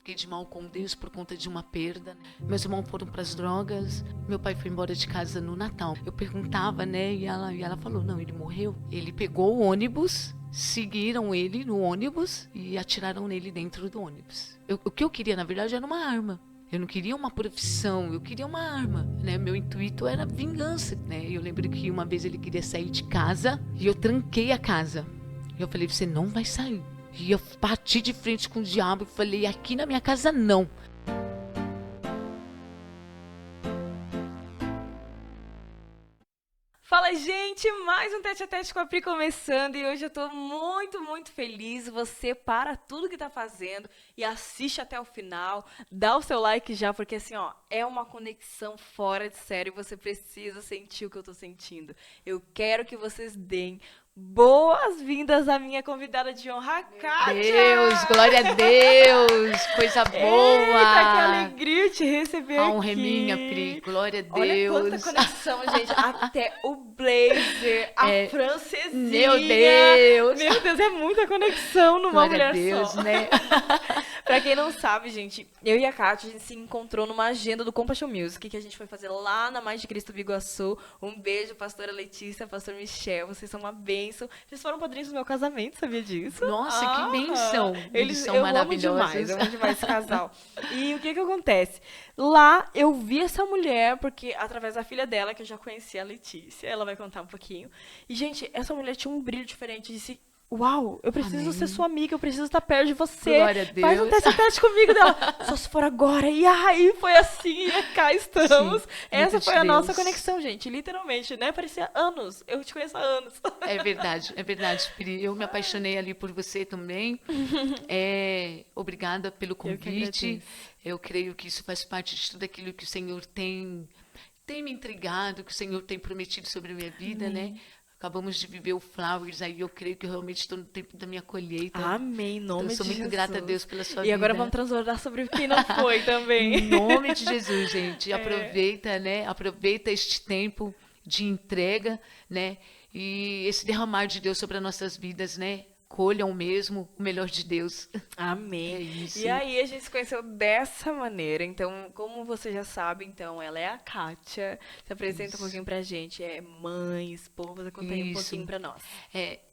Fiquei de mal com Deus por conta de uma perda. Meus irmãos foram para as drogas. Meu pai foi embora de casa no Natal. Eu perguntava, né? E ela falou, não, ele morreu. Ele pegou o ônibus, seguiram ele no ônibus e atiraram nele dentro do ônibus. O que eu queria, na verdade, era uma arma. Eu não queria uma profissão, eu queria uma arma, né? Meu intuito era vingança, né? Eu lembro que uma vez ele queria sair de casa e eu tranquei a casa. Eu falei, você não vai sair. E eu bati de frente com o diabo e falei, aqui na minha casa não. Fala, gente! Mais um Tete a Tete com a Pri começando e hoje eu tô muito, muito feliz. Você para tudo que tá fazendo e assiste até o final. Dá o seu like já, porque assim, ó, é uma conexão fora de série. Você precisa sentir o que eu tô sentindo. Eu quero que vocês deem boas-vindas à minha convidada de honra, Kátia! Deus, glória a Deus, coisa boa. Eita, que alegria te receber A aqui. honra é minha, Pri, glória a Olha Deus. quanta conexão, gente. Até o blazer, a francesinha. Meu Deus. Meu Deus, é muita conexão numa Glória mulher a Deus, só. né? Pra quem não sabe, gente, eu e a Kátia, a gente se encontrou numa agenda do Compassion Music, que a gente foi fazer lá na Mais de Cristo Biguaçu. Um beijo, pastora Letícia, pastor Michel, vocês são uma bênção. Eles foram padrinhos do meu casamento, sabia disso? Nossa, que bênção. Eles são maravilhosos. Eu amo demais esse casal. E o que acontece? Lá eu vi essa mulher, porque através da filha dela, que eu já conhecia, a Letícia, ela vai contar um pouquinho. E, gente, essa mulher tinha um brilho diferente. Disse, uau, eu preciso ser sua amiga, eu preciso estar perto de você. Glória a Deus. Faz um teste a teste comigo dela. Só se for agora. E aí foi assim, e cá estamos. Sim, essa muito foi de a nossa Deus. conexão, gente. Literalmente, né? Parecia anos. Eu te conheço há anos. É verdade, Pri. Eu me apaixonei ali por você também. Obrigada pelo Eu que convite. agradeço. Eu creio que isso faz parte de tudo aquilo que o Senhor tem me intrigado, que o Senhor tem prometido sobre a minha vida, né? Acabamos de viver o Flowers, aí eu creio que eu realmente estou no tempo da minha colheita. Amém, em nome Então, eu de sou muito Jesus. grata a Deus pela sua E vida. agora vamos transbordar sobre quem não foi também. Em nome de Jesus, gente. Aproveita, né? Aproveita este tempo de entrega, né? E esse derramar de Deus sobre as nossas vidas, né? Colham mesmo o melhor de Deus. Amém. É isso. E aí a gente se conheceu dessa maneira. Então, como você já sabe, então, ela é a Kátia. Se apresenta um pouquinho pra gente. É mãe, esposa, conta aí um Isso. pouquinho pra nós.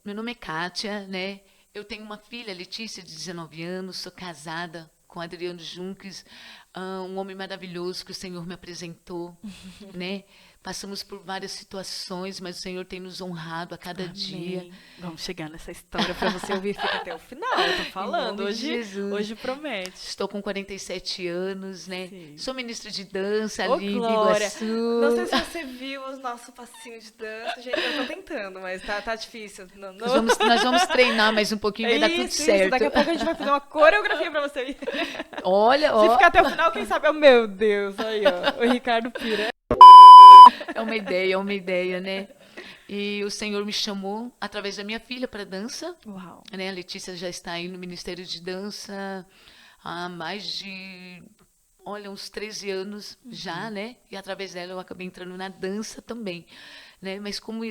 Meu nome é Kátia, né? Eu tenho uma filha, Letícia, de 19 anos, sou casada com Adriano Junques, um homem maravilhoso que o Senhor me apresentou, né? Passamos por várias situações, mas o Senhor tem nos honrado a cada dia. Vamos chegar nessa história pra você ouvir. Fica até o final, eu tô falando. nome de Hoje, Jesus. hoje promete. Estou com 47 anos, né? Sim. Sou ministra de dança Ô, ali em Glória! Biguaçu. Não sei se você viu os nossos passinhos de dança. Gente, eu tô tentando, mas tá difícil. Não. Nós vamos treinar mais um pouquinho, vai dar tudo certo. Daqui a pouco a gente vai fazer uma coreografia pra você. Olha, Se ó, ficar até o final, quem sabe? Oh, meu Deus, aí, ó. O Ricardo Pira. é uma ideia, né? E o Senhor me chamou através da minha filha para dança, Uau. né? A Letícia já está aí no Ministério de Dança há mais de, olha, uns 13 anos já, né? E através dela eu acabei entrando na dança também, né? Mas como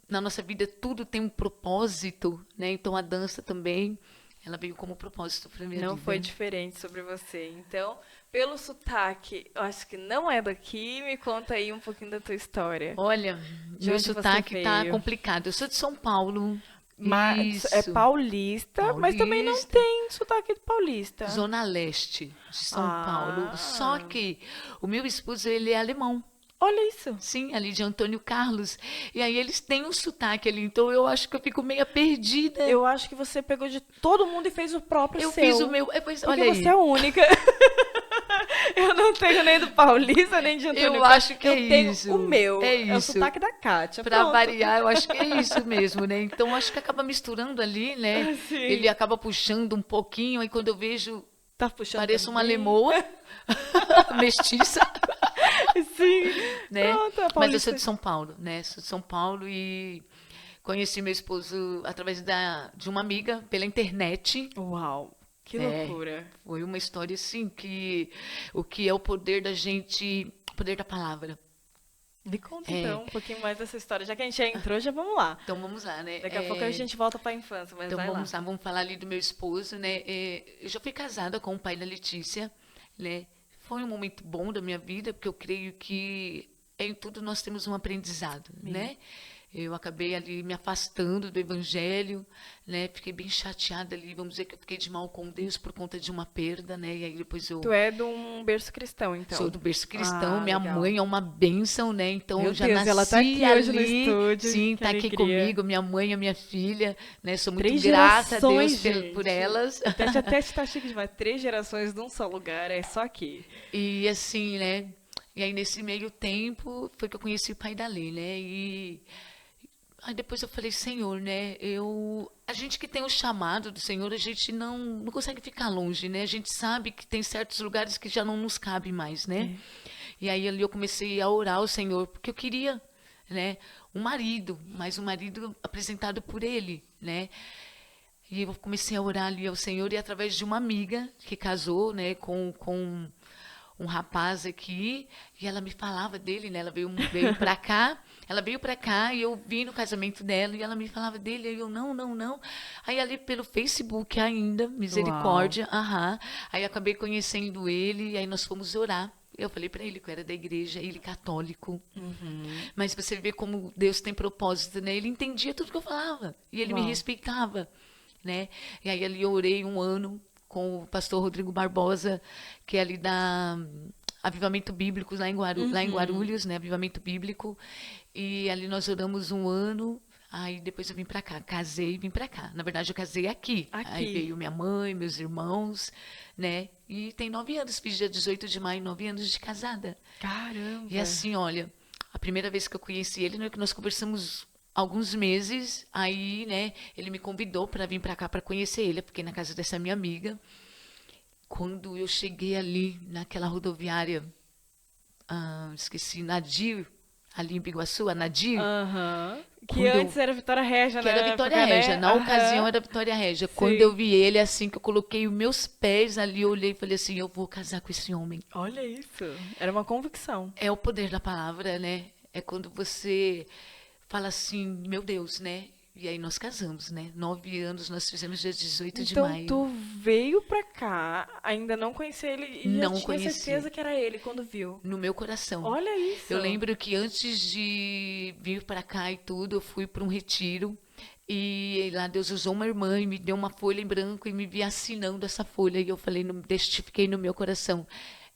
na nossa vida tudo tem um propósito, né? Então a dança também, ela veio como propósito para minha vida. Não foi diferente sobre você. Então, pelo sotaque, eu acho que não é daqui. Me conta aí um pouquinho da tua história. Olha, De meu onde você sotaque tá veio? complicado. Eu sou de São Paulo. Mas Isso. é paulista, mas também não Paulista. tem sotaque de paulista. Zona Leste de São Ah. Paulo. Só que o meu esposo, ele é alemão. Olha isso. Sim, ali de Antônio Carlos. E aí eles têm um sotaque ali. Então eu acho que eu fico meio perdida. Eu acho que você pegou de todo mundo e fez o próprio Eu seu. fiz o meu. Pois, Porque olha aí. você é a única. Eu não tenho nem do paulista, nem de Antônio Eu Carlos. acho que é Eu tenho isso. o meu. É É o isso. sotaque da Kátia. Pra Pronto. variar, eu acho que é isso mesmo, né? Então acho que acaba misturando ali, né? Sim. Ele acaba puxando um pouquinho, aí quando eu vejo, Tá puxando pareço uma também. lemoa mestiça. Sim. Né? Pronto, a Mas eu paulista. sou de São Paulo, né? Sou de São Paulo e conheci meu esposo através de uma amiga pela internet. Uau. Que É. loucura. Foi uma história assim que o que é o poder da gente, o poder da palavra. Me conta então um pouquinho mais dessa história. Já que a gente já entrou, já vamos lá. Então vamos lá, né? Daqui a pouco a gente volta para a infância, mas Então vai vamos lá. lá, vamos falar ali do meu esposo, né? Eu já fui casada com o pai da Letícia, né? Foi um momento bom da minha vida, porque eu creio que em tudo nós temos um aprendizado, né? Eu acabei ali me afastando do evangelho, né? Fiquei bem chateada ali, vamos dizer que eu fiquei de mal com Deus por conta de uma perda, né? E aí depois eu Tu é de um berço cristão, então. sou do berço cristão, minha legal. mãe é uma bênção, né? Então Meu eu já Deus, nasci ela tá aqui ali, hoje no estúdio, sim, que tá aqui alegria. comigo, minha mãe, a minha filha, né? Sou muito 3 grata a Deus gerações, gente. por elas. Até tá chique demais. 3 gerações num só lugar, é só aqui. E assim, né? E aí nesse meio tempo foi que eu conheci o pai da Lê, né? E aí depois eu falei, Senhor, né? A gente que tem o chamado do Senhor, a gente não consegue ficar longe, né? A gente sabe que tem certos lugares que já não nos cabe mais, né? E aí ali eu comecei a orar ao Senhor, porque eu queria, né? Um marido, mas um marido apresentado por Ele, né? E eu comecei a orar ali ao Senhor e através de uma amiga que casou, né? Com um rapaz aqui, e ela me falava dele, né? Ela veio para cá, e eu vi no casamento dela, e ela me falava dele, aí eu, não. Aí ali pelo Facebook ainda, misericórdia, aí eu acabei conhecendo ele, e aí nós fomos orar. Eu falei para ele que eu era da igreja, ele católico. Mas você vê como Deus tem propósito, né? Ele entendia tudo que eu falava, e ele me respeitava, né? E aí ali eu orei um ano, com o pastor Rodrigo Barbosa, que é ali da Avivamento Bíblico, lá em Guarulhos, né? Avivamento Bíblico. E ali nós oramos um ano, aí depois eu vim para cá, casei e vim para cá. Na verdade, eu casei aqui. Aí veio minha mãe, meus irmãos, né? E tem 9 anos, fiz dia 18 de maio, 9 anos de casada. Caramba! E assim, olha, a primeira vez que eu conheci ele, né, que nós conversamos alguns meses, aí, né, ele me convidou para vir para cá para conhecer ele. Eu fiquei na casa dessa minha amiga. Quando eu cheguei ali naquela rodoviária, esqueci, Nadir, ali em Biguaçu, a Nadir. Que antes era Vitória Régia, que né? era Vitória época, Régia, né? na ocasião era Vitória Régia. Quando eu vi ele, assim, que eu coloquei os meus pés ali, eu olhei e falei assim, eu vou casar com esse homem. Olha isso, era uma convicção. É o poder da palavra, né? É quando você fala assim, meu Deus, né? E aí nós casamos, né? 9 anos, nós fizemos dia 18 de maio. Então tu veio pra cá, ainda não conhecia ele e Não já tinha conheci. certeza que era ele quando viu. No meu coração. Olha isso. Eu lembro que antes de vir para cá e tudo, eu fui para um retiro. E lá Deus usou uma irmã e me deu uma folha em branco e me vi assinando essa folha. E eu falei, testifiquei no meu coração.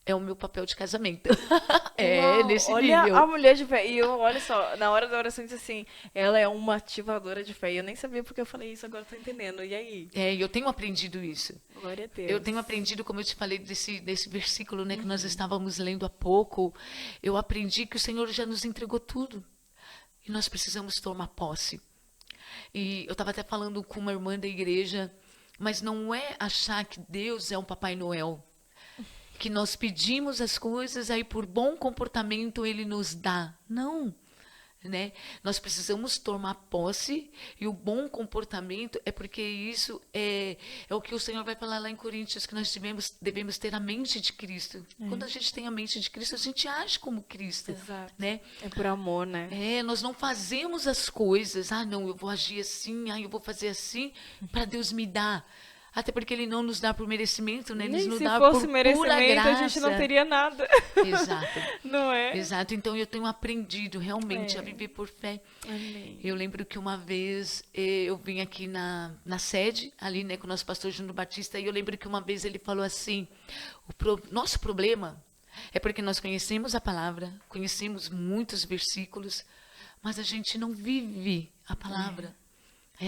É o meu papel de casamento. Uau, nesse olha nível. a mulher de fé. E eu, olha só, na hora da oração disse assim, ela é uma ativadora de fé. E eu nem sabia porque eu falei isso, agora tô entendendo. E aí? Eu tenho aprendido isso. Glória a Deus. Eu tenho aprendido, como eu te falei, desse versículo, né, que nós estávamos lendo há pouco. Eu aprendi que o Senhor já nos entregou tudo. E nós precisamos tomar posse. E eu estava até falando com uma irmã da igreja, mas não é achar que Deus é um Papai Noel. Que nós pedimos as coisas, aí por bom comportamento ele nos dá. Não, né? Nós precisamos tomar posse e o bom comportamento é porque isso é o que o Senhor vai falar lá em Coríntios, que nós devemos ter a mente de Cristo. Quando a gente tem a mente de Cristo, a gente age como Cristo. Exato. Né? É por amor, né? Nós não fazemos as coisas, não, eu vou agir assim, eu vou fazer assim, para Deus me dar. Até porque ele não nos dá por merecimento, né? Ele nos dá por pura graça. Se fosse merecimento, a gente não teria nada. Exato. Não é? Exato. Então, eu tenho aprendido realmente a viver por fé. Amém. Eu lembro que uma vez eu vim aqui na sede, ali, né, com o nosso pastor Júnior Batista, e eu lembro que uma vez ele falou assim, nosso problema é porque nós conhecemos a palavra, conhecemos muitos versículos, mas a gente não vive a palavra.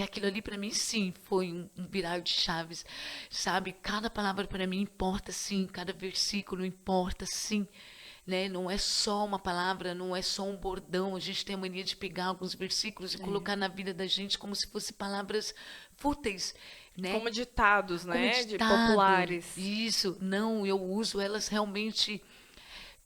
Aquilo ali para mim, sim, foi um virar de chaves, sabe? Cada palavra para mim importa, sim. Cada versículo importa, sim. Né? Não é só uma palavra, não é só um bordão. A gente tem a mania de pegar alguns versículos e colocar na vida da gente como se fossem palavras fúteis. Né? Como ditados, né? Como de populares. Isso. Não, eu uso elas realmente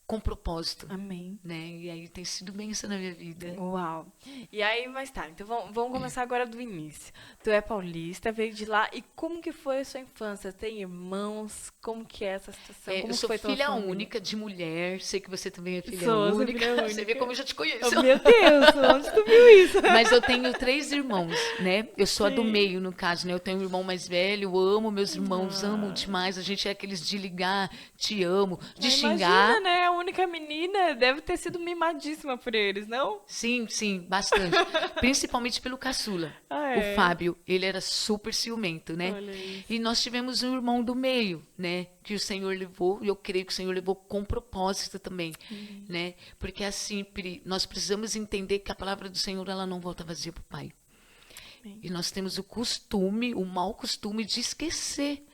com propósito, Amém. né? E aí tem sido bênção na minha vida. Uau. E aí, mas tá, então vamos começar agora do início. Tu é paulista, veio de lá, e como que foi a sua infância? Tem irmãos? Como que é essa situação? Como Eu sou foi tua filha família? única de mulher, sei que você também é filha Sou única. filha Você vê única. como eu já te conheço. Oh, meu Deus, onde tu viu isso? Mas eu tenho 3 irmãos, né? Eu sou a do Sim. meio, no caso, né? Eu tenho um irmão mais velho, eu amo meus irmãos, amo Ah. demais. A gente é aqueles de ligar, te amo, de Mas xingar. imagina, né? A única menina deve ter sido mimadíssima por eles, não? Sim, sim, bastante. Principalmente pelo caçula. Ah, O é? Fábio, ele era super ciumento, né? Olha isso. E nós tivemos um irmão do meio, né? Que o Senhor levou, e eu creio que o Senhor levou com propósito também, né? Porque assim, nós precisamos entender que a palavra do Senhor, ela não volta vazia para o Pai. Amém. E nós temos o costume, o mau costume de esquecer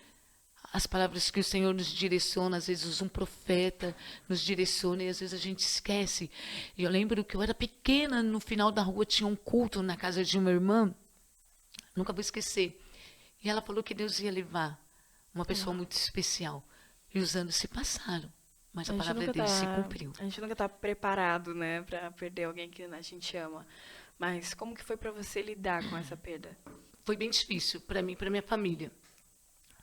as palavras que o Senhor nos direciona. Às vezes um profeta nos direciona e às vezes a gente esquece. E eu lembro que eu era pequena, no final da rua tinha um culto na casa de uma irmã, nunca vou esquecer. E ela falou que Deus ia levar uma pessoa muito especial. E os anos se passaram, mas a palavra dele se cumpriu. A gente nunca tá preparado, né, pra perder alguém que a gente ama. Mas como que foi pra você lidar com essa perda? Foi bem difícil para mim, para minha família,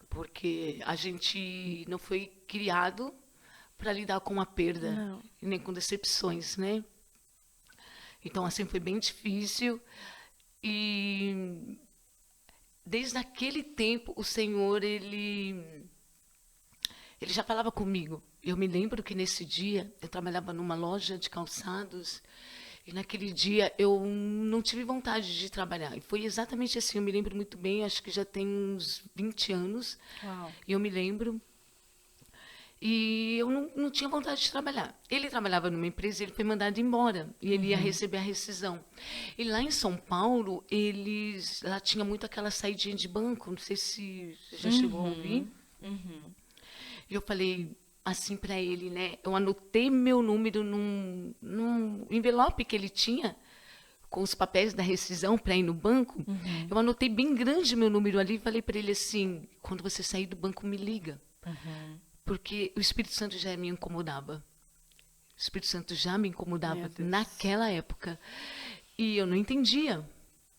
porque a gente não foi criado para lidar com a perda, Não. e nem com decepções, né? Então, assim, foi bem difícil. E desde aquele tempo, o Senhor, ele já falava comigo. Eu me lembro que nesse dia, eu trabalhava numa loja de calçados, e naquele dia eu não tive vontade de trabalhar. E foi exatamente assim, eu me lembro muito bem, acho que já tem uns 20 anos, Uau. e eu me lembro. E eu não tinha vontade de trabalhar. Ele trabalhava numa empresa, ele foi mandado embora e ele ia receber a rescisão. E lá em São Paulo, lá tinha muito aquela saidinha de banco, não sei se você já chegou a ouvir. E eu falei assim para ele, né? Eu anotei meu número num envelope que ele tinha com os papéis da rescisão para ir no banco. Eu anotei bem grande meu número ali e falei para ele assim: quando você sair do banco, me liga. Porque o Espírito Santo já me incomodava. O Espírito Santo já me Meu incomodava Deus. naquela época. E eu não entendia.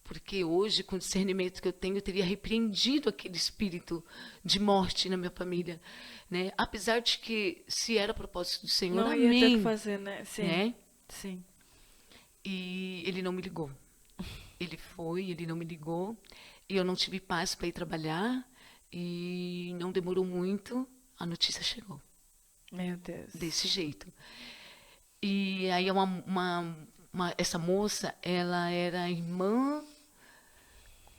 Porque hoje, com o discernimento que eu tenho, eu teria repreendido aquele espírito de morte na minha família, né? Apesar de que, se era propósito do Senhor, Não ia ter o amém. que fazer, né? Sim. Né? Sim. E ele não me ligou. Ele não me ligou. E eu não tive paz para ir trabalhar. E não demorou muito, a notícia chegou. Meu Deus. Desse jeito. E aí essa moça, ela era irmã,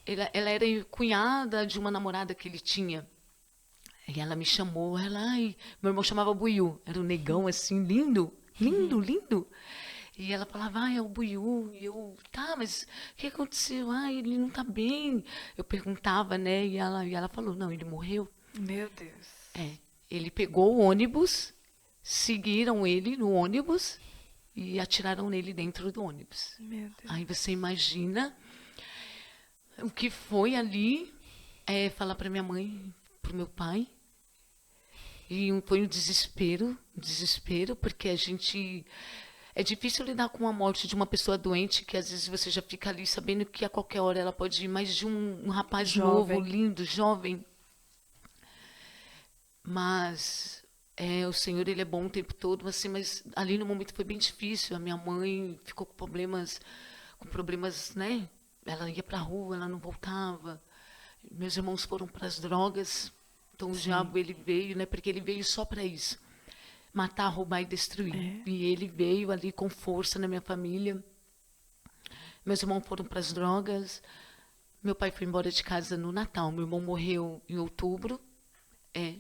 ela era cunhada de uma namorada que ele tinha. E ela me chamou, meu irmão chamava Buiú, era um negão assim, lindo, lindo, lindo. E ela falava, é o Buiú. E eu, tá, mas o que aconteceu? Ele não tá bem. Eu perguntava, né? E ela falou, não, ele morreu. Meu Deus. Ele pegou o ônibus, seguiram ele no ônibus e atiraram nele dentro do ônibus. Meu Deus. Aí você imagina o que foi ali, falar para minha mãe, para o meu pai. E foi um desespero, porque a gente... É difícil lidar com a morte de uma pessoa doente, que às vezes você já fica ali sabendo que a qualquer hora ela pode ir, mas de um rapaz Jovem. novo, lindo, jovem. Mas o Senhor, ele é bom o tempo todo, assim, mas ali no momento foi bem difícil. A minha mãe ficou com problemas, né? Ela ia para a rua, ela não voltava. Meus irmãos foram para as drogas. Então o diabo, ele veio, né? Porque ele veio só para isso. Matar, roubar e destruir. E ele veio ali com força na minha família. Meus irmãos foram para as drogas. Meu pai foi embora de casa no Natal. Meu irmão morreu em outubro.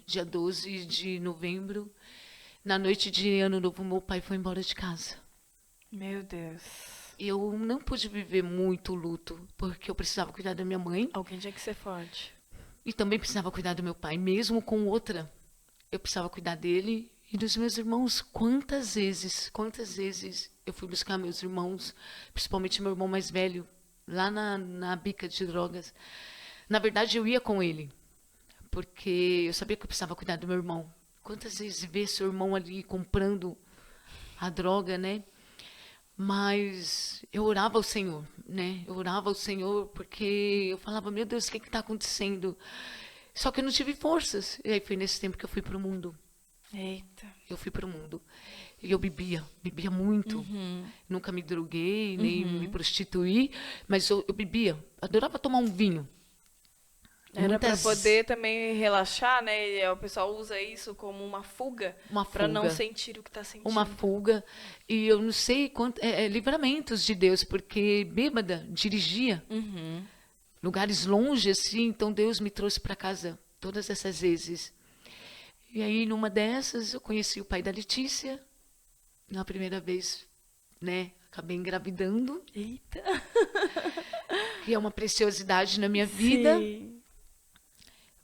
Dia 12 de novembro. Na noite de Ano Novo, meu pai foi embora de casa. Meu Deus. Eu não pude viver muito luto, porque eu precisava cuidar da minha mãe. Alguém tinha que ser forte. E também precisava cuidar do meu pai, mesmo com outra. Eu precisava cuidar dele e dos meus irmãos. Quantas vezes eu fui buscar meus irmãos, principalmente meu irmão mais velho, lá na bica de drogas. Na verdade, eu ia com ele, porque eu sabia que eu precisava cuidar do meu irmão. Quantas vezes ver seu irmão ali comprando a droga, né? Mas eu orava ao Senhor, né? Eu orava ao Senhor porque eu falava, meu Deus, o que está acontecendo? Só que eu não tive forças. E aí foi nesse tempo que eu fui para o mundo. Eita. Eu fui para o mundo. E eu bebia muito. Nunca me droguei, nem me prostituí, mas eu bebia. Adorava tomar um vinho. Era para Muitas- poder também relaxar, né? E o pessoal usa isso como uma fuga Uma para não fuga. sentir o que tá sentindo. Uma fuga. E eu não sei quanto. Livramentos de Deus, porque bêbada, dirigia. Uhum. Lugares longe, assim. Então Deus me trouxe para casa todas essas vezes. E aí, numa dessas, eu conheci o pai da Letícia. Na primeira vez, né? Acabei engravidando, Eita. que é uma preciosidade na minha vida. Sim.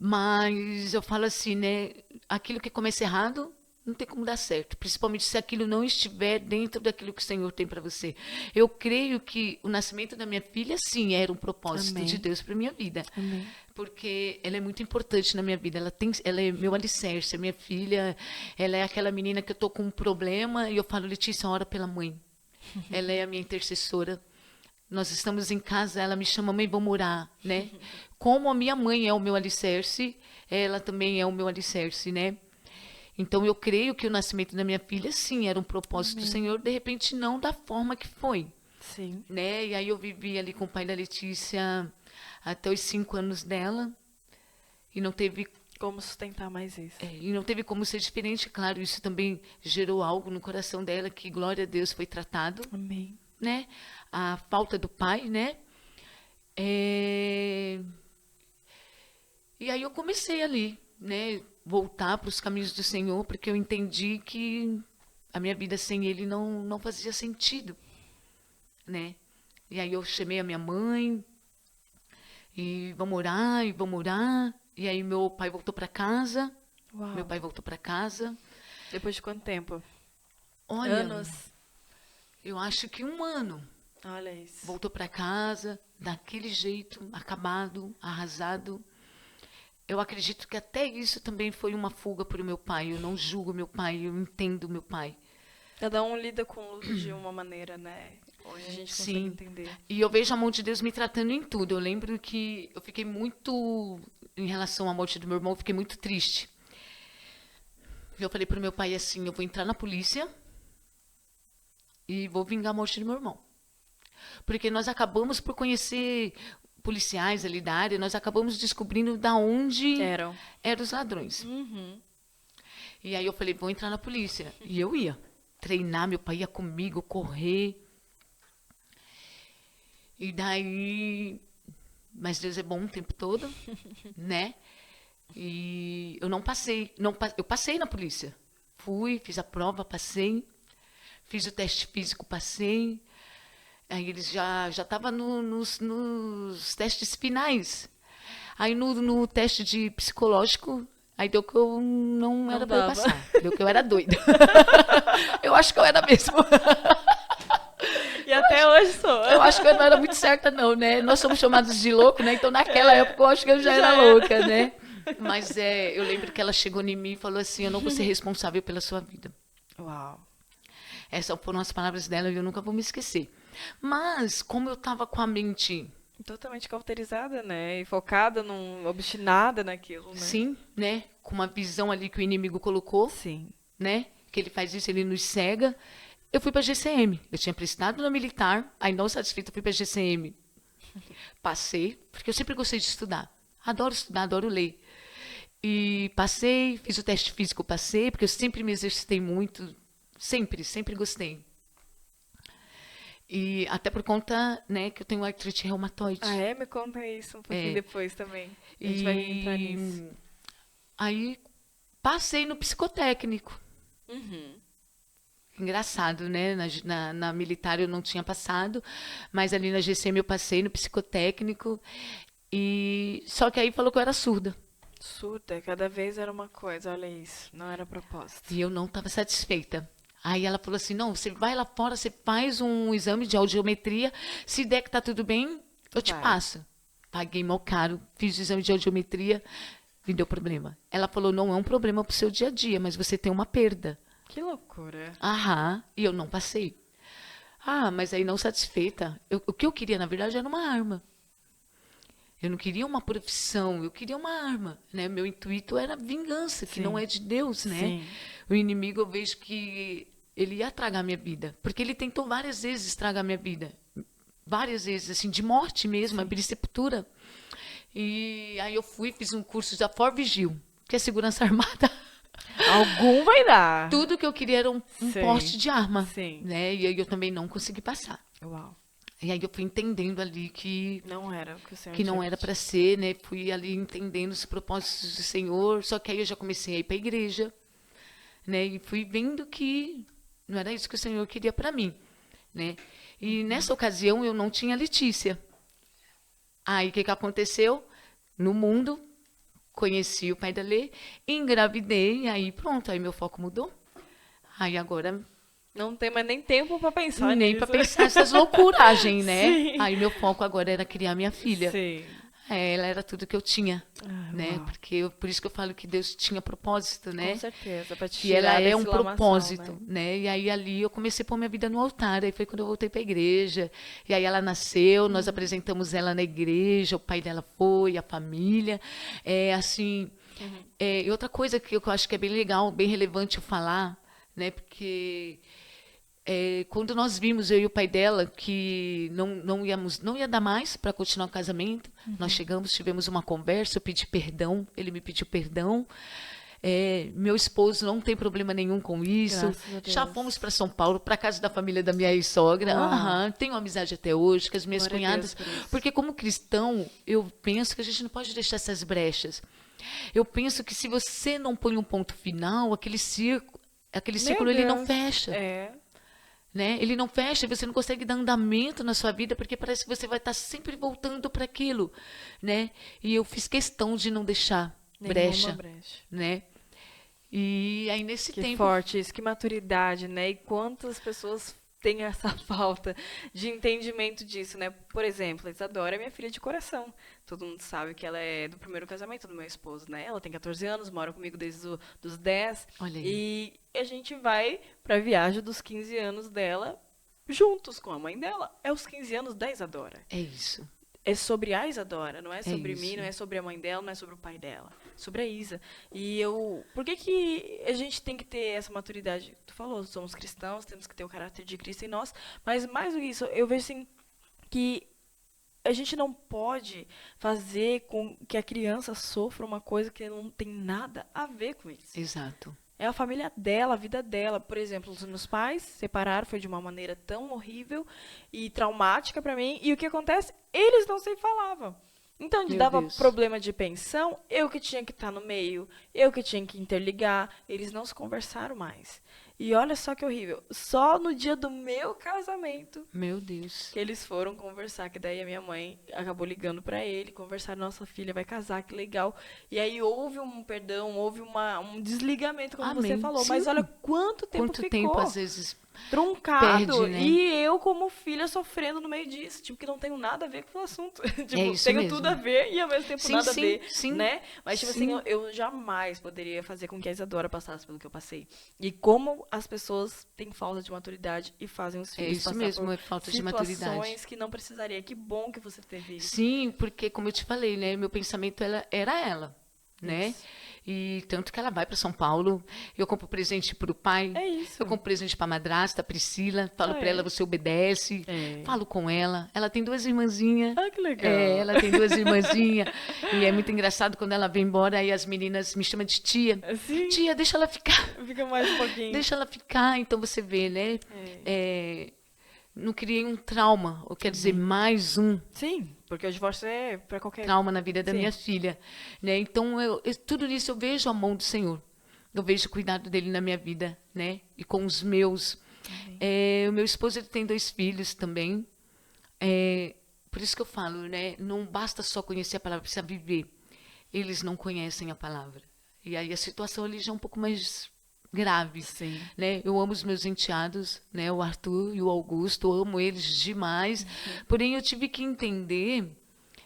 Mas eu falo assim, né? Aquilo que começa errado, não tem como dar certo. Principalmente se aquilo não estiver dentro daquilo que o Senhor tem para você. Eu creio que o nascimento da minha filha, sim, era um propósito Amém. de Deus para minha vida. Amém. Porque ela é muito importante na minha vida. Ela é meu alicerce. A minha filha, ela é aquela menina que eu tô com um problema e eu falo, Letícia, ora pela mãe. Ela é a minha intercessora. Nós estamos em casa, ela me chama, mãe, vamos orar, né? Como a minha mãe é o meu alicerce, ela também é o meu alicerce, né? Então eu creio que o nascimento da minha filha, sim, era um propósito do Senhor, de repente não da forma que foi, Sim. né? E aí eu vivi ali com o pai da Letícia até os 5 anos dela e não teve Como sustentar mais isso? e não teve como ser diferente. Claro, isso também gerou algo no coração dela que, glória a Deus, foi tratado, Amém. né? A falta do pai, né? E aí eu comecei ali, né? Voltar para os caminhos do Senhor, porque eu entendi que a minha vida sem Ele não fazia sentido, né? E aí eu chamei a minha mãe e vamos orar, e vamos orar. E aí meu pai voltou para casa. Uau. Meu pai voltou para casa. Depois de quanto tempo? Olha, Anos. eu acho que 1 ano. Olha isso. Voltou para casa, daquele jeito, acabado, arrasado. Eu acredito que até isso também foi uma fuga para o meu pai. Eu não julgo meu pai, eu entendo meu pai. Cada um lida com o luto de uma maneira, né? Hoje a gente consegue Sim. entender. E eu vejo a mão de Deus me tratando em tudo. Eu lembro que eu fiquei muito, em relação à morte do meu irmão, eu fiquei muito triste. Eu falei para o meu pai assim, eu vou entrar na polícia e vou vingar a morte do meu irmão. Porque nós acabamos por conhecer policiais ali da área, nós acabamos descobrindo da onde Eram. eram os ladrões. E aí eu falei, vou entrar na polícia. E eu ia treinar, meu pai ia comigo, correr. E daí... Mas Deus é bom o tempo todo, né? E eu não passei. Eu passei na polícia. Fui, fiz a prova, passei. Fiz o teste físico, passei. Aí eles já estavam nos testes finais. Aí no teste de psicológico, aí deu que eu não era para eu dava. passar. Deu que eu era doida. Eu acho que eu era mesmo. E até hoje sou. Eu acho que eu não era muito certa, não, né? Nós somos chamados de louco, né? Então, naquela época, eu acho que eu já era louca, né? Mas eu lembro que ela chegou em mim e falou assim, eu não vou ser responsável pela sua vida. Uau. Essas foram as palavras dela e eu nunca vou me esquecer. Mas, como eu estava com a mente, Totalmente cauterizada, né? E focada, obstinada naquilo, né? sim, né? Com uma visão ali que o inimigo colocou, Sim. né? Que ele faz isso, ele nos cega. Eu fui para a GCM. Eu tinha prestado na militar, aí não satisfeita, fui para a GCM. Passei, porque eu sempre gostei de estudar. Adoro estudar, adoro ler. E passei, fiz o teste físico, passei, porque eu sempre me exercitei muito. Sempre gostei. E até por conta, né, que eu tenho artrite reumatoide. Ah, é? Me conta isso um pouquinho depois também. A gente E vai entrar nisso. aí passei no psicotécnico. Uhum. Engraçado, né? Na militar eu não tinha passado, mas ali na GCM eu passei no psicotécnico. E só que aí falou que eu era surda. Surda, cada vez era uma coisa, olha isso. Não era propósito. E eu não estava satisfeita. Aí ela falou assim, não, você vai lá fora, você faz um exame de audiometria, se der que tá tudo bem, eu te Vai. passo. Paguei mal caro, fiz o exame de audiometria, me deu problema. Ela falou, não é um problema pro seu dia a dia, mas você tem uma perda. Que loucura. Aham, e eu não passei. Ah, mas aí não satisfeita. O que eu queria, na verdade, era uma arma. Eu não queria uma profissão, eu queria uma arma, né? Meu intuito era vingança, que Sim. não é de Deus, né? Sim. O inimigo, eu vejo que ele ia tragar minha vida, porque ele tentou várias vezes tragar minha vida. Várias vezes, assim, de morte mesmo, abrir sepultura. E aí eu fui, fiz um curso da Vigil, que é segurança armada. Algum vai dar. Tudo que eu queria era um Sim. porte de arma, Sim. né? E aí eu também não consegui passar. Uau. E aí eu fui entendendo ali que Não era o que o Senhor não tinha era dito. para ser, né? Fui ali entendendo os propósitos do Senhor, só que aí eu já comecei a ir para a igreja, né? E fui vendo que não era isso que o Senhor queria para mim, né? E nessa ocasião eu não tinha Letícia. Aí o que que aconteceu? No mundo, conheci o pai da Lê, engravidei, aí pronto, aí meu foco mudou. Aí agora Não tem mais nem tempo pra pensar nem nisso. para pensar essas loucuragens, né? Sim. Aí meu foco agora era criar minha filha. Sim. Ela era tudo que eu tinha, né? uau. Porque por isso que eu falo que Deus tinha propósito, né? Com certeza, pra te Que ela tirar é um desse lamaçal, propósito, né? né? E aí ali eu comecei a pôr minha vida no altar. Aí foi quando eu voltei para a igreja. E aí ela nasceu, nós apresentamos ela na igreja, o pai dela foi, a família. Assim, e outra coisa que eu acho que é bem legal, bem relevante eu falar, né? Porque quando nós vimos, eu e o pai dela, que não ia dar mais para continuar o casamento, nós chegamos, tivemos uma conversa, eu pedi perdão, ele me pediu perdão. Meu esposo não tem problema nenhum com isso. Graças a Deus. Já fomos para São Paulo, para casa da família da minha ex-sogra. Uau. Aham, tenho amizade até hoje com as minhas Glória a cunhadas. Deus por isso. Porque como cristão, eu penso que a gente não pode deixar essas brechas. Eu penso que se você não põe um ponto final, aquele círculo ele não Deus. fecha. Né? Ele não fecha, você não consegue dar andamento na sua vida, porque parece que você vai estar sempre voltando para aquilo, né? E eu fiz questão de não deixar Nenhuma brecha, brecha. né? E aí nesse Que tempo forte isso, que maturidade, né? E quantas pessoas têm essa falta de entendimento disso, né? Por exemplo, a Isadora é minha filha de coração. Todo mundo sabe que ela é do primeiro casamento do meu esposo, né? Ela tem 14 anos, mora comigo desde os 10. Olha aí. E a gente vai pra viagem dos 15 anos dela juntos com a mãe dela. É os 15 anos da Isadora. é isso. É sobre a Isadora, não é sobre mim, isso. não é sobre a mãe dela, não é sobre o pai dela. É sobre a Isa. E eu... Por que a gente tem que ter essa maturidade? Tu falou, somos cristãos, temos que ter o caráter de Cristo em nós. Mas mais do que isso, eu vejo assim que a gente não pode fazer com que a criança sofra uma coisa que não tem nada a ver com isso. Exato. É a família dela, a vida dela. Por exemplo, os meus pais se separaram, foi de uma maneira tão horrível e traumática pra mim. E o que acontece? Eles não se falavam. Então, Meu dava Deus. problema de pensão, eu que tinha que estar no meio, eu que tinha que interligar. Eles não se conversaram mais. E olha só que horrível. Só no dia do meu casamento Meu Deus. que eles foram conversar, que daí a minha mãe acabou ligando pra ele, conversar, nossa filha vai casar, que legal. E aí houve um perdão, houve um desligamento, como você Amém. falou. Sim. Mas olha quanto tempo Quanto ficou tempo, às vezes, truncado. perde, né? E eu, como filha, sofrendo no meio disso. Tipo, que não tenho nada a ver com o assunto. Tipo, isso tenho mesmo. tudo a ver e ao mesmo tempo Sim, nada sim, a ver, sim. né? Mas, tipo Sim. assim, eu jamais poderia fazer com que a Isadora passasse pelo que eu passei. E como as pessoas têm falta de maturidade e fazem os filhos isso passar mesmo, por é falta de situações maturidade. que não precisaria. Que bom que você teve isso. Sim, porque como eu te falei, né, meu pensamento era ela, né? Isso. E tanto que ela vai para São Paulo, eu compro presente para o pai, É isso. eu compro presente para a madrasta, Priscila, falo Ah, para é? ela, você obedece, É. falo com ela. Ela tem 2 irmãzinhas. Ah, que legal. Ela tem 2 irmãzinhas. E é muito engraçado quando ela vem embora, aí as meninas me chamam de tia. Sim. Tia, deixa ela ficar. Fica mais um pouquinho. Deixa ela ficar. Então você vê, né? Não criei um trauma, ou quer dizer, mais um Sim, porque o divórcio é pra qualquer... trauma na vida da Sim. minha filha, né? Então tudo isso eu vejo a mão do Senhor, eu vejo o cuidado dele na minha vida, né? E com os meus. O meu esposo ele tem 2 filhos também, por isso que eu falo, né? Não basta só conhecer a palavra, precisa viver. Eles não conhecem a palavra e aí a situação ali já é um pouco mais grave. Sim. Né? Eu amo os meus enteados, né? O Arthur e o Augusto, eu amo eles demais. Porém, eu tive que entender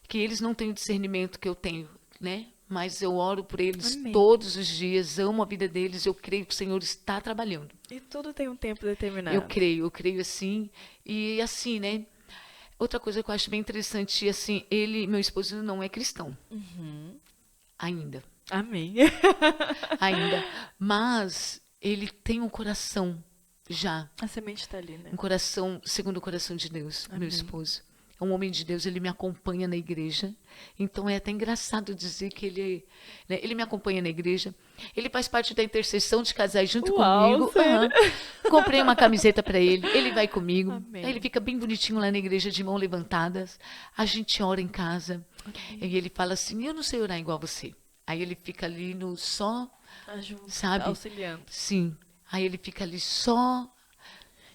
que eles não têm o discernimento que eu tenho, né? mas eu oro por eles Amém. todos os dias, amo a vida deles, eu creio que o Senhor está trabalhando. E tudo tem um tempo determinado. Eu creio assim, e assim, né? Outra coisa que eu acho bem interessante, assim, meu esposo não é cristão, ainda, Amém. ainda, mas ele tem um coração já, A semente está ali, né? um coração segundo o coração de Deus, meu esposo. É um homem de Deus, ele me acompanha na igreja. Então é até engraçado dizer que ele me acompanha na igreja. Ele faz parte da intercessão de casais junto Uau, comigo. sério? Comprei uma camiseta para ele, ele vai comigo. Amém. Aí ele fica bem bonitinho lá na igreja, de mãos levantadas. A gente ora em casa. E ele fala assim: eu não sei orar igual você. Aí ele fica ali no só, Ajuda, sabe? auxiliando. Sim. Aí ele fica ali só.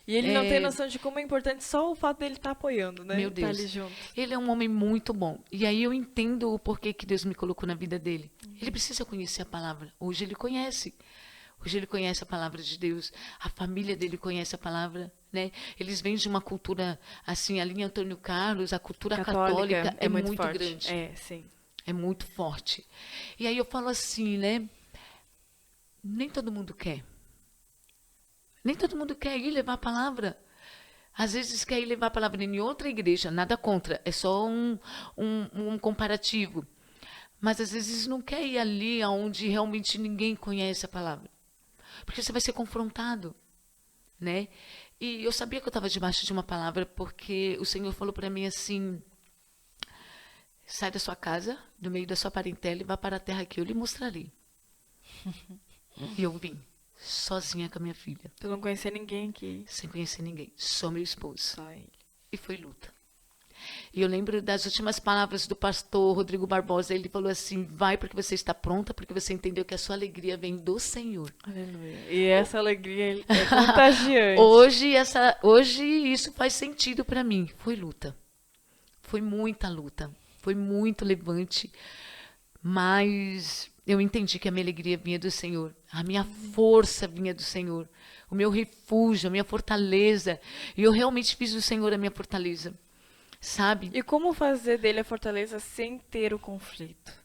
E ele não tem noção de como é importante só o fato dele estar apoiando, né? Meu Tá Deus. ali junto. Ele é um homem muito bom. E aí eu entendo o porquê que Deus me colocou na vida dele. Ele precisa conhecer a palavra. Hoje ele conhece. Hoje ele conhece a palavra de Deus. A família dele conhece a palavra, né? Eles vêm de uma cultura, assim, a linha Antônio Carlos, a cultura católica é muito forte. grande. É, sim. É muito forte. E aí eu falo assim, né? Nem todo mundo quer. Nem todo mundo quer ir levar a palavra. Às vezes quer ir levar a palavra em outra igreja, nada contra, é só um comparativo. Mas às vezes não quer ir ali onde realmente ninguém conhece a palavra. Porque você vai ser confrontado, né? E eu sabia que eu estava debaixo de uma palavra, porque o Senhor falou para mim assim: sai da sua casa, do meio da sua parentela e vá para a terra que eu lhe mostrarei. E eu vim, sozinha com a minha filha. Tu não conhecia ninguém aqui. Sem conhecer ninguém, só meu esposo. Só ele. E foi luta. E eu lembro das últimas palavras do pastor Rodrigo Barbosa. Ele falou assim: vai porque você está pronta, porque você entendeu que a sua alegria vem do Senhor. Aleluia. E essa alegria é contagiante. Hoje isso faz sentido para mim. Foi luta. Foi muita luta. Foi muito levante. Mas eu entendi que a minha alegria vinha do Senhor. A minha força vinha do Senhor. O meu refúgio, a minha fortaleza. E eu realmente fiz do Senhor a minha fortaleza. Sabe? E como fazer dele a fortaleza sem ter o conflito?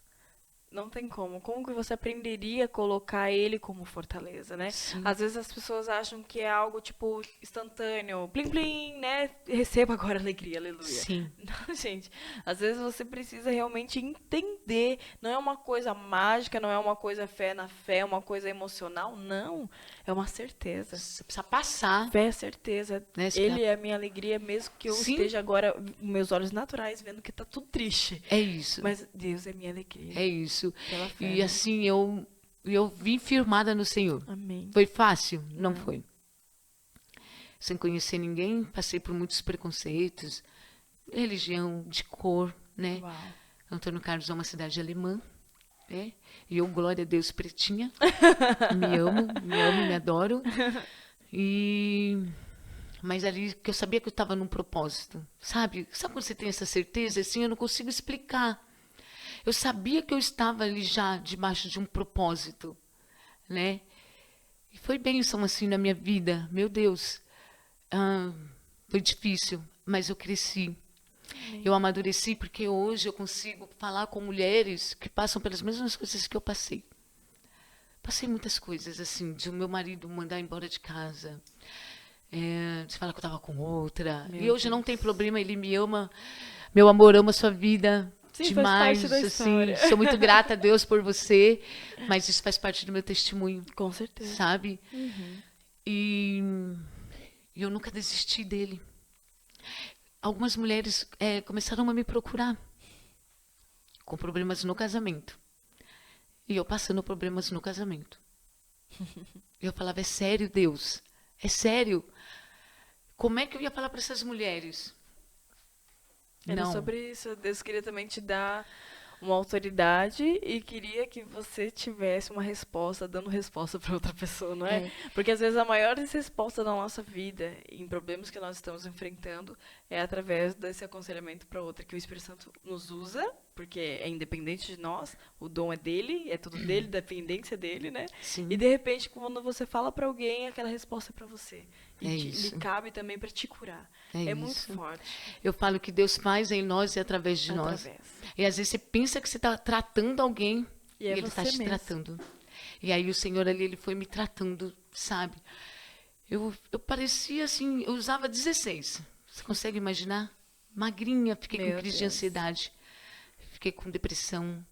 Não tem como. Como que você aprenderia a colocar ele como fortaleza, né? Sim. Às vezes as pessoas acham que é algo, tipo, instantâneo. Plim, plim, né? Receba agora alegria, aleluia. Sim. Não, gente. Às vezes você precisa realmente entender. Não é uma coisa mágica, não é uma coisa fé na fé, uma coisa emocional. Não. É uma certeza. Você precisa passar. Fé é certeza. Né? Ele é a minha alegria, mesmo que eu Sim. esteja agora, com meus olhos naturais, vendo que tá tudo triste. É isso. Mas Deus é minha alegria. É isso. Pela fé, E né? assim, eu vim firmada no Senhor. Amém. Foi fácil? Não foi. Sem conhecer ninguém, passei por muitos preconceitos, religião, de cor, né? Uau. Antônio Carlos é uma cidade alemã, né? E eu, glória a Deus, pretinha, me amo, me adoro. Mas ali, que eu sabia que eu estava num propósito, sabe? Sabe quando você tem essa certeza? Assim, eu não consigo explicar. Eu sabia que eu estava ali já debaixo de um propósito, né? E foi bênção assim na minha vida, meu Deus. Foi difícil, mas eu cresci. Eu amadureci porque hoje eu consigo falar com mulheres que passam pelas mesmas coisas que eu passei. Passei muitas coisas, assim, de o meu marido mandar embora de casa, de falar que eu estava com outra. Meu E hoje Deus. não tem problema, ele me ama, meu amor ama a sua vida. Sim, Demais, faz parte da assim, história. sou muito grata a Deus por você, mas isso faz parte do meu testemunho, Com certeza. sabe? E eu nunca desisti dele. Algumas mulheres começaram a me procurar com problemas no casamento. E eu passando problemas no casamento. Eu falava: é sério, Deus? É sério? Como é que eu ia falar para essas mulheres? Era Não. sobre isso. Deus queria também te dar uma autoridade e queria que você tivesse uma resposta, dando resposta para outra pessoa, não é? Porque às vezes a maior resposta da nossa vida em problemas que nós estamos enfrentando é através desse aconselhamento para outra, que o Espírito Santo nos usa, porque é independente de nós, o dom é dele, é tudo dele, dependência dele, né? Sim. E de repente, quando você fala para alguém, aquela resposta é para você. E É lhe isso. cabe também para te curar. É É muito isso. forte. Eu falo que Deus faz em nós e através de nós. Através. E às vezes você pensa que você está tratando alguém, E é Ele está você te mesmo. tratando. E aí o Senhor ali, ele foi me tratando, sabe? Eu parecia assim, eu usava 16. Você consegue imaginar? Magrinha, fiquei com Meu crise de Deus. ansiedade, fiquei com depressão.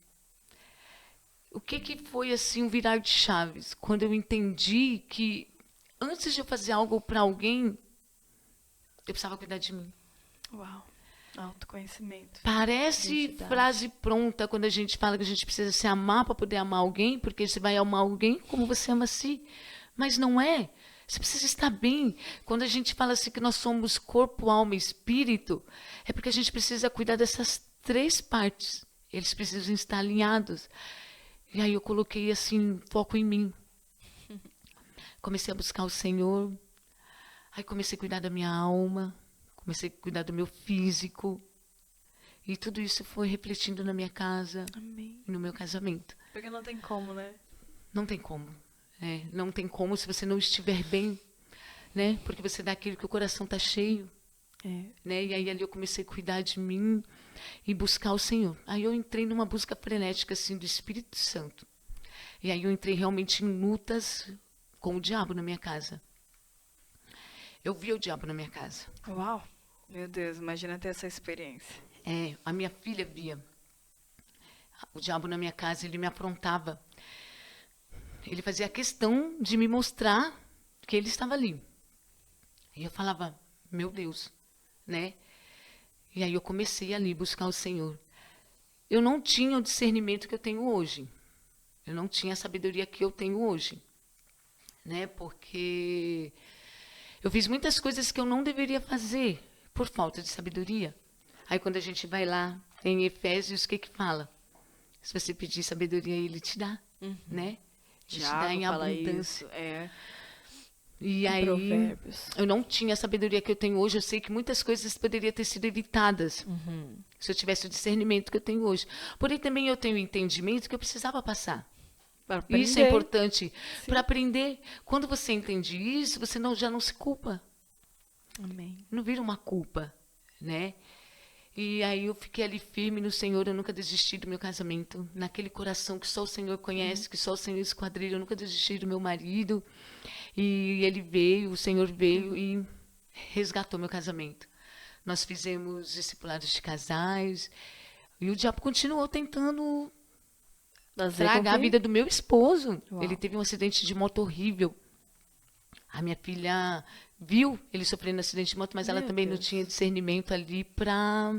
O que foi assim um virar de chaves? Quando eu entendi que antes de eu fazer algo para alguém, eu precisava cuidar de mim. Uau. Autoconhecimento. Parece Identidade. frase pronta quando a gente fala que a gente precisa se amar para poder amar alguém, porque você vai amar alguém como você ama a si. Mas não é. Você precisa estar bem. Quando a gente fala assim que nós somos corpo, alma e espírito, é porque a gente precisa cuidar dessas 3 partes. Eles precisam estar alinhados. E aí eu coloquei assim, foco em mim. Comecei a buscar o Senhor. Aí comecei a cuidar da minha alma. Comecei a cuidar do meu físico. E tudo isso foi refletindo na minha casa Amém. e no meu casamento. Porque não tem como, né? Não tem como. Não tem como se você não estiver bem, né? Porque você dá aquilo que o coração está cheio. É. Né? E aí ali eu comecei a cuidar de mim e buscar o Senhor. Aí eu entrei numa busca frenética assim do Espírito Santo. E aí eu entrei realmente em lutas com o diabo na minha casa. Eu via o diabo na minha casa. Uau. Meu Deus, imagina ter essa experiência. A minha filha via o diabo na minha casa, ele me afrontava. Ele fazia questão de me mostrar que ele estava ali. E eu falava, meu Deus, né? E aí eu comecei ali a buscar o Senhor. Eu não tinha o discernimento que eu tenho hoje. Eu não tinha a sabedoria que eu tenho hoje. Né? Porque eu fiz muitas coisas que eu não deveria fazer por falta de sabedoria. Aí quando a gente vai lá em Efésios, o que fala? Se você pedir sabedoria, ele te dá, né? Ele te dá em abundância. E aí, Provérbios. eu não tinha a sabedoria que eu tenho hoje. Eu sei que muitas coisas poderiam ter sido evitadas se eu tivesse o discernimento que eu tenho hoje. Porém, também eu tenho o entendimento que eu precisava passar. Isso é importante para aprender. Quando você entende isso, você já não se culpa. Amém. Não vira uma culpa, né? E aí eu fiquei ali firme no Senhor, eu nunca desisti do meu casamento, naquele coração que só o Senhor conhece, que só o Senhor esquadrilha, eu nunca desisti do meu marido. E ele veio, o Senhor veio e resgatou meu casamento. Nós fizemos discipulados de casais, e o diabo continuou tentando estragar a vida do meu esposo. Uau. Ele teve um acidente de moto horrível. A minha filha viu ele sofrendo um acidente de moto, mas ela também não tinha discernimento ali para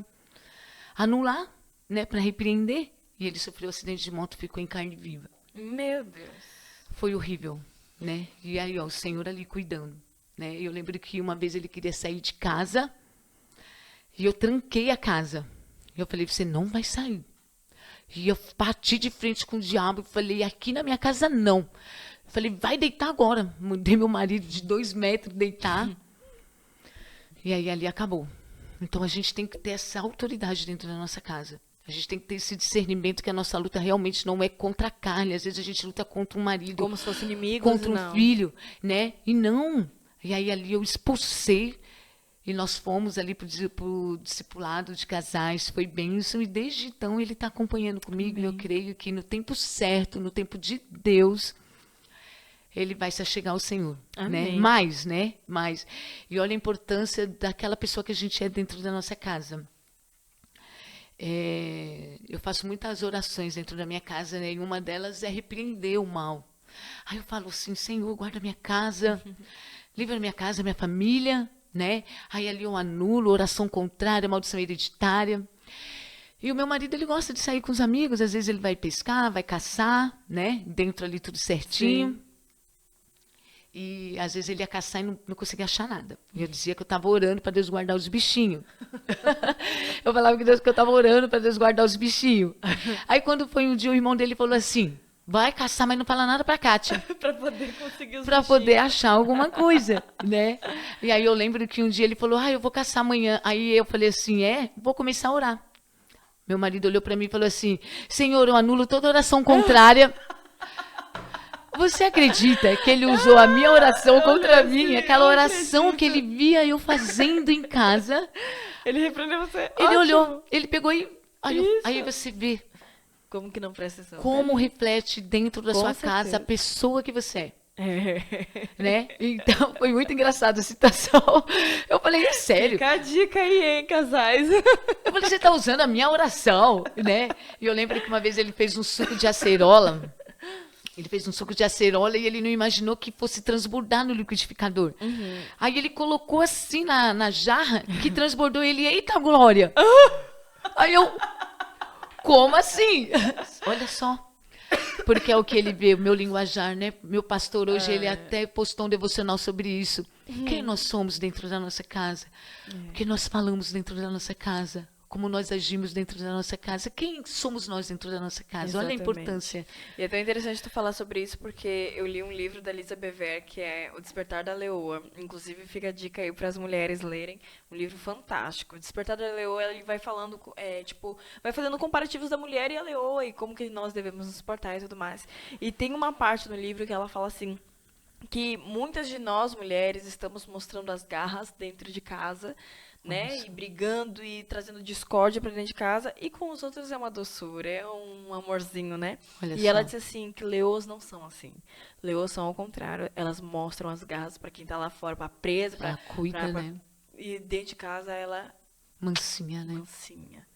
anular, né, para repreender. E ele sofreu um acidente de moto, ficou em carne viva. Meu Deus. Foi horrível, né? E aí, ó, o Senhor ali cuidando, né? Eu lembro que uma vez ele queria sair de casa e eu tranquei a casa. Eu falei, você não vai sair. E eu bati de frente com o diabo e falei, aqui na minha casa não. Falei, vai deitar agora. Mudei meu marido de 2 metros deitar. E aí ali acabou. Então a gente tem que ter essa autoridade dentro da nossa casa. A gente tem que ter esse discernimento que a nossa luta realmente não é contra a carne. Às vezes a gente luta contra um marido. Como se fosse inimigo. Contra um filho, né? E não. E aí ali eu expulsei. E nós fomos ali para o discipulado de casais. Foi bênção. E desde então ele está acompanhando comigo. E eu creio que no tempo certo, no tempo de Deus, ele vai se achegar ao Senhor. Amém. Né? Mais. E olha a importância daquela pessoa que a gente é dentro da nossa casa. Eu faço muitas orações dentro da minha casa, né? E uma delas é repreender o mal. Aí eu falo assim, Senhor, guarda minha casa, livra minha casa, minha família, né? Aí ali eu anulo, oração contrária, maldição hereditária. E o meu marido, ele gosta de sair com os amigos, às vezes ele vai pescar, vai caçar, né? Dentro ali tudo certinho. Sim. E às vezes ele ia caçar e não conseguia achar nada. E eu dizia que eu estava orando para Deus guardar os bichinhos. Eu falava que eu estava orando para Deus guardar os bichinhos. Aí quando foi um dia, o irmão dele falou assim, vai caçar, mas não fala nada para Kátia. Para poder conseguir os Para poder achar alguma coisa, né? E aí eu lembro que um dia ele falou, eu vou caçar amanhã. Aí eu falei assim, vou começar a orar. Meu marido olhou para mim e falou assim, Senhor, eu anulo toda oração contrária. Você acredita que ele usou a minha oração contra mim? Aquela oração que ele via eu fazendo em casa. Ele repreendeu você. Ele olhou, ele pegou e... Aí você vê Como que não presta atenção? Como reflete dentro da Com sua certeza. casa a pessoa que você é. É. Né? Então, foi muito engraçada a situação. Eu falei, é sério? Fica a dica aí, hein, casais? Eu falei, você tá usando a minha oração, né? E eu lembro que uma vez ele fez um suco de acerola. Ele fez um suco de acerola e ele não imaginou que fosse transbordar no liquidificador. Aí ele colocou assim na jarra, que transbordou ele. Eita, Glória! Aí eu, como assim? Olha só. Porque é o que ele vê, o meu linguajar, né? Meu pastor hoje, ele até postou um devocional sobre isso. Quem nós somos dentro da nossa casa? O que nós falamos dentro da nossa casa? Como nós agimos dentro da nossa casa? Quem somos nós dentro da nossa casa? Olha a Exatamente. importância. E é tão interessante tu falar sobre isso porque eu li um livro da Lisa Bever que é O Despertar da Leoa. Inclusive fica a dica aí para as mulheres lerem. Um livro fantástico. O Despertar da Leoa, ele vai falando, vai fazendo comparativos da mulher e a leoa e como que nós devemos nos portar e tudo mais. E tem uma parte no livro que ela fala assim, que muitas de nós mulheres estamos mostrando as garras dentro de casa, né? E brigando e trazendo discórdia para dentro de casa. E com os outros é uma doçura, é um amorzinho, né? Olha E só. ela disse assim, que leoas não são assim. Leoas são ao contrário. Elas mostram as garras para quem tá lá fora, para presa, Ela cuida, né? E dentro de casa ela Mansinha, né? mansinha.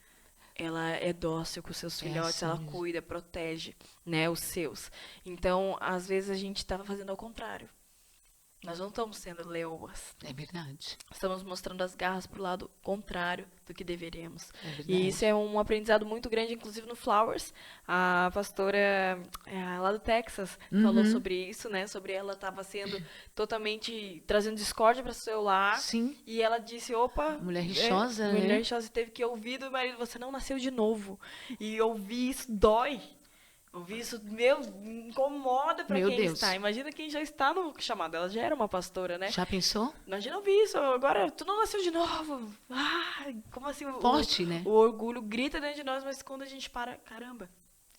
Ela é dócil com os seus filhotes, assim ela mesmo. cuida, protege, né, os seus. Então, às vezes a gente está fazendo ao contrário. Nós não estamos sendo leoas. É verdade. Estamos mostrando as garras para o lado contrário do que deveríamos. É verdade. E isso é um aprendizado muito grande, inclusive no Flowers. A pastora lá do Texas falou sobre isso, né? Sobre ela estava sendo totalmente trazendo discórdia para o seu lar. Sim. E ela disse, opa... Mulher rixosa, né? Mulher rixosa, teve que ouvir do marido, você não nasceu de novo. E ouvir isso dói. Ouvir isso, me incomoda pra Meu quem Deus. está. Imagina quem já está no chamado. Ela já era uma pastora, né? Já pensou? Imagina ouvir isso. Agora, tu não nasceu de novo. Como assim? Forte, né? O orgulho grita dentro de nós, mas quando a gente para, caramba,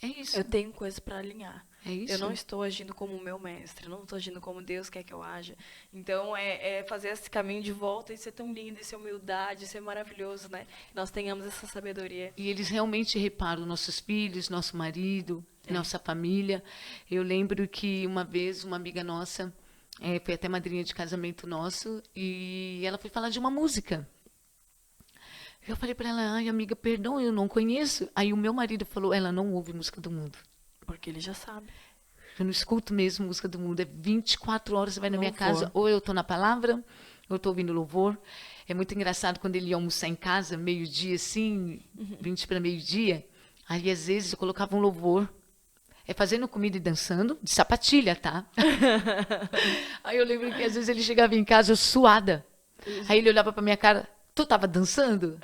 É isso. eu tenho coisas para alinhar. É isso. Eu não estou agindo como o meu mestre, eu não estou agindo como Deus quer que eu haja. Então, é fazer esse caminho de volta e ser tão lindo, e ser humildade, e ser maravilhoso, né? Que nós tenhamos essa sabedoria. E eles realmente reparam nossos filhos, nosso marido, nossa família. Eu lembro que uma vez uma amiga nossa foi até madrinha de casamento nosso e ela foi falar de uma música. Eu falei para ela, ai amiga, perdão, eu não conheço. Aí o meu marido falou, ela não ouve música do mundo. Porque ele já sabe. Eu não escuto mesmo música do mundo. É 24 horas, você vai na minha Louvor. casa, ou eu estou na palavra, ou eu estou ouvindo louvor. É muito engraçado quando ele ia almoçar em casa, meio-dia, assim, 20 para meio-dia. Aí, às vezes, eu colocava um louvor. Fazendo comida e dançando, de sapatilha, tá? Aí eu lembro que, às vezes, ele chegava em casa, eu suada. Aí ele olhava para minha cara, tu estava dançando?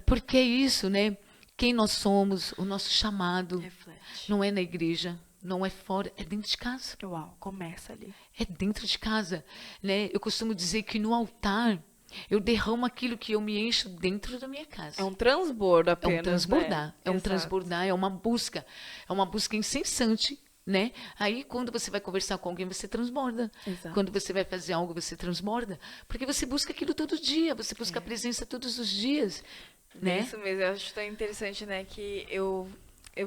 Porque é isso, né? Quem nós somos, o nosso chamado, Reflete. não é na igreja, não é fora, é dentro de casa. Uau, começa ali. É dentro de casa, né? Eu costumo dizer que no altar eu derramo aquilo que eu me encho dentro da minha casa. É um transbordo É apenas, um transbordar, né? é um Exato. transbordar, é uma busca incessante, né? Aí quando você vai conversar com alguém, você transborda. Exato. Quando você vai fazer algo, você transborda, porque você busca aquilo todo dia, você busca a presença todos os dias, né? Isso mesmo, eu acho tão interessante, né, que eu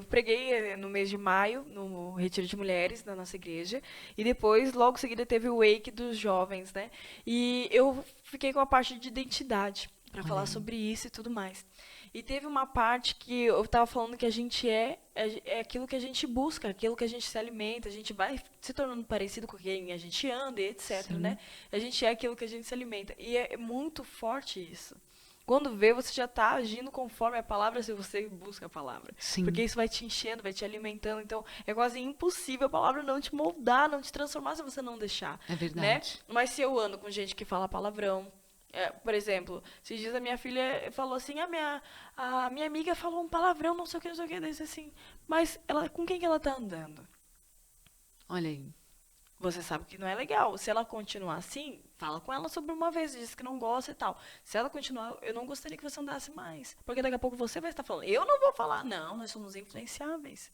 preguei no mês de maio, no Retiro de Mulheres, da nossa igreja, e depois, logo em seguida, teve o Wake dos jovens, né, e eu fiquei com a parte de identidade, para falar sobre isso e tudo mais. E teve uma parte que eu estava falando que a gente é aquilo que a gente busca, aquilo que a gente se alimenta, a gente vai se tornando parecido com quem a gente anda, e etc, né, a gente é aquilo que a gente se alimenta, e é muito forte isso. Quando vê, você já está agindo conforme a palavra, se você busca a palavra. Sim. Porque isso vai te enchendo, vai te alimentando. Então, é quase impossível a palavra não te moldar, não te transformar se você não deixar. É verdade. Né? Mas se eu ando com gente que fala palavrão, por exemplo, esses dias a minha filha falou assim, a minha amiga falou um palavrão, não sei o que, daí disse assim, mas com quem que ela está andando? Olha aí. Você sabe que não é legal. Se ela continuar assim, fala com ela sobre uma vez, diz que não gosta e tal. Se ela continuar, eu não gostaria que você andasse mais. Porque daqui a pouco você vai estar falando, eu não vou falar. Não, nós somos influenciáveis.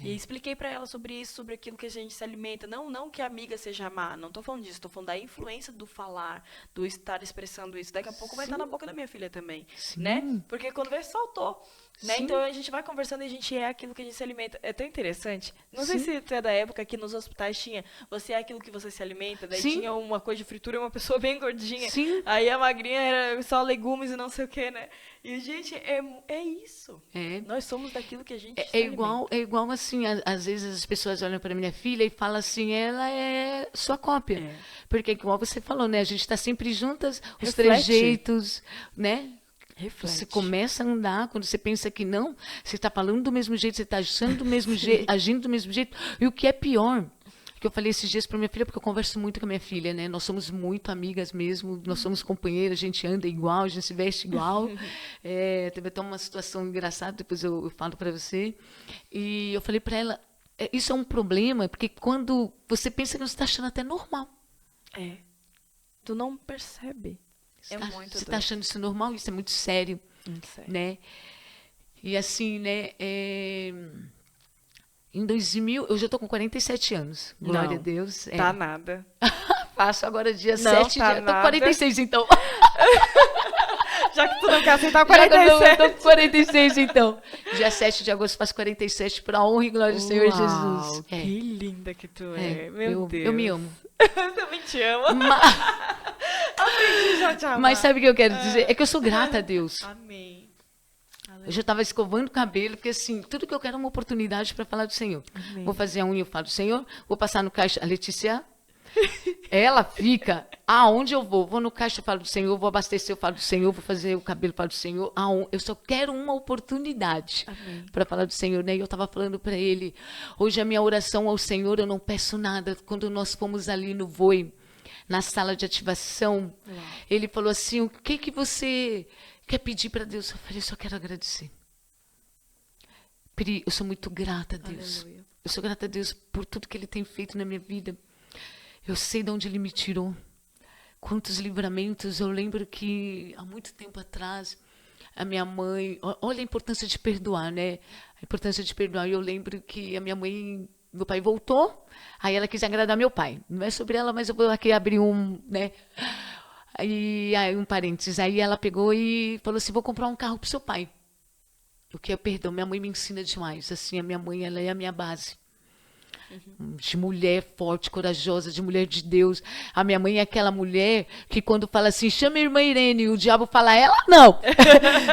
E expliquei pra ela sobre isso, sobre aquilo que a gente se alimenta. Não que a amiga seja má, não tô falando disso, tô falando da influência do falar, do estar expressando isso. Daqui a pouco vai estar na boca da minha filha também, né? Porque quando vê, soltou. Né? Então a gente vai conversando e a gente é aquilo que a gente se alimenta. É tão interessante. Não sei se tu é da época que nos hospitais tinha você é aquilo que você se alimenta, daí tinha uma coisa de fritura e uma pessoa bem gordinha. Aí a magrinha era só legumes e não sei o que, né? E, gente, é isso. Nós somos daquilo que a gente se alimenta. É igual assim, às vezes as pessoas olham para minha filha e falam assim, ela é sua cópia. Porque, igual você falou, né? A gente está sempre juntas, os trejeitos, né? Reflete. Você começa a andar, quando você pensa que não, você está falando do mesmo jeito, você está agindo do mesmo jeito, agindo do mesmo jeito. E o que é pior, que eu falei esses dias para minha filha, porque eu converso muito com a minha filha, né? Nós somos muito amigas mesmo, nós somos companheiras, a gente anda igual, a gente se veste igual. Teve até uma situação engraçada, depois eu falo para você. E eu falei para ela, isso é um problema, porque quando você pensa que você está achando até normal. Tu não percebe. Você está achando isso normal? Isso é muito sério, né? E assim, né? Em 2000, eu já estou com 47 anos. Glória a Deus. Tá nada. Faço agora dia 7 de... Estou com 46, então. Já que tu não quer aceitar 47. Estou com 46, então. Dia 7 de agosto faço 47, para a honra e glória do Senhor Jesus. Que linda que tu é. Meu Deus. Eu me amo. Eu também te amo. Aprendi já te amar. Mas sabe o que eu quero dizer? É que eu sou grata a Deus. Amém. Eu já estava escovando o cabelo, porque assim, tudo que eu quero é uma oportunidade para falar do Senhor. Amém. Vou fazer a unha, eu falo do Senhor. Vou passar no caixa, a Letícia, ela fica, aonde eu vou? Vou no caixa, eu falo do Senhor. Vou abastecer, eu falo do Senhor. Vou fazer o cabelo, eu falo do Senhor. Eu só quero uma oportunidade para falar do Senhor, né? E eu estava falando para ele, hoje a minha oração ao Senhor, eu não peço nada. Quando nós fomos ali no Voi, na sala de ativação, ele falou assim, o que você quer pedir para Deus? Eu falei, eu só quero agradecer. Pri, eu sou muito grata a Deus. Aleluia. Eu sou grata a Deus por tudo que Ele tem feito na minha vida. Eu sei de onde Ele me tirou. Quantos livramentos. Eu lembro que há muito tempo atrás, a minha mãe... Olha a importância de perdoar, né? A importância de perdoar. Eu lembro que a minha mãe... Meu pai voltou, aí ela quis agradar meu pai. Não é sobre ela, mas eu vou aqui abrir né? Aí um parênteses. Aí ela pegou e falou assim, vou comprar um carro pro seu pai. O que é perdão? Minha mãe me ensina demais. Assim, a minha mãe, ela é a minha base. De mulher forte, corajosa, de mulher de Deus. A minha mãe é aquela mulher que quando fala assim, chama a irmã Irene, o diabo fala, ela não.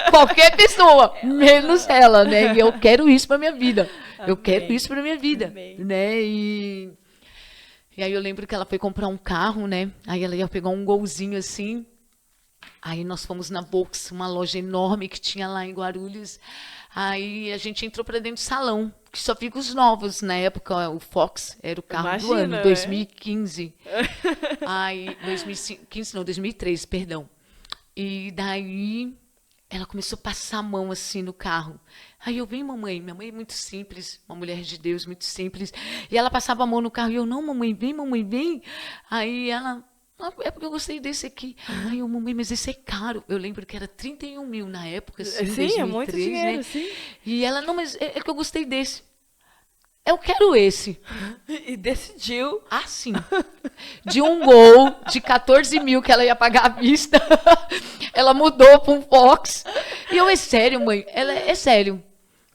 Qualquer pessoa, menos ela, né? E eu quero isso para minha vida. Eu quero isso para minha vida, né? E aí eu lembro que ela foi comprar um carro, né? Aí ela ia pegar um golzinho assim. Aí nós fomos na Volks, uma loja enorme que tinha lá em Guarulhos. Aí a gente entrou para dentro do salão, que só fica os novos. Na época, o Fox era o carro do ano, 2015. Aí, 2015 não, 2013, perdão. E daí, ela começou a passar a mão assim no carro. Aí eu vim, mamãe. Minha mãe é muito simples, uma mulher de Deus, muito simples. E ela passava a mão no carro e eu, não, mamãe, vem, mamãe, vem. Aí ela... é porque eu gostei desse aqui. Ai, mamãe, mas esse é caro. Eu lembro que era 31 mil na época, assim, sim, 2003, é muito dinheiro, né? sim. E ela, não, mas é que eu gostei desse. Eu quero esse. E decidiu. Assim. De um Gol de 14 mil que ela ia pagar à vista. Ela mudou para um Fox. E eu, é sério, mãe? Ela, é sério.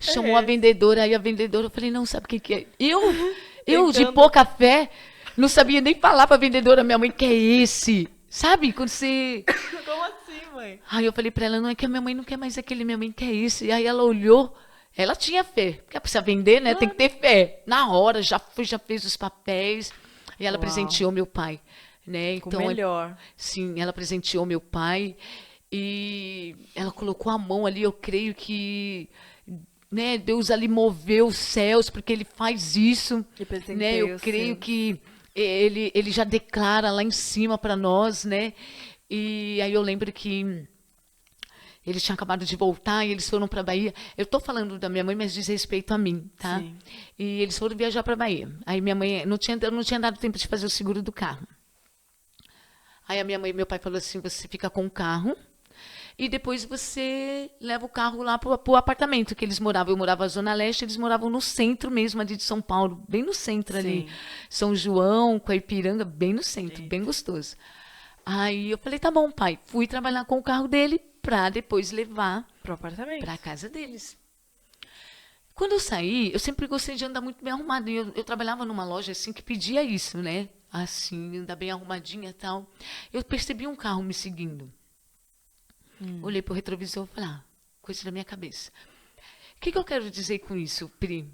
Chamou a vendedora, aí a vendedora, eu falei, não, sabe o que é? Eu de pouca fé... Não sabia nem falar para a vendedora, minha mãe quer esse. Sabe? Quando você... Como assim, mãe? Aí eu falei para ela, não, é que a minha mãe não quer mais aquele, minha mãe quer esse. E aí ela olhou, ela tinha fé. Porque precisa vender, né? Tem que ter fé. Na hora, já fez os papéis. E ela presenteou meu pai. Né? Então, o melhor. Sim, ela presenteou meu pai. E ela colocou a mão ali, eu creio que... Né, Deus ali moveu os céus, porque Ele faz isso. Né? Eu creio que... Ele já declara lá em cima para nós, né? E aí eu lembro que eles tinham acabado de voltar e eles foram para a Bahia. Eu estou falando da minha mãe, mas diz respeito a mim, tá? Sim. E eles foram viajar para a Bahia. Aí minha mãe, eu não tinha dado tempo de fazer o seguro do carro. Aí a minha mãe e meu pai falou assim, você fica com o carro, e depois você leva o carro lá pro apartamento que eles moravam. Eu morava na Zona Leste, eles moravam no centro mesmo ali de São Paulo, bem no centro ali. Sim. São João, Coipiranga, bem no centro, bem gostoso. Aí eu falei, tá bom, pai. Fui trabalhar com o carro dele para depois levar Pro apartamento. para a casa deles. Quando eu saí, eu sempre gostei de andar muito bem arrumada. E eu trabalhava numa loja assim que pedia isso, né? Assim, andar bem arrumadinha e tal. Eu percebi um carro me seguindo. Olhei pro retrovisor e falei, coisa da minha cabeça. O que eu quero dizer com isso, Pri?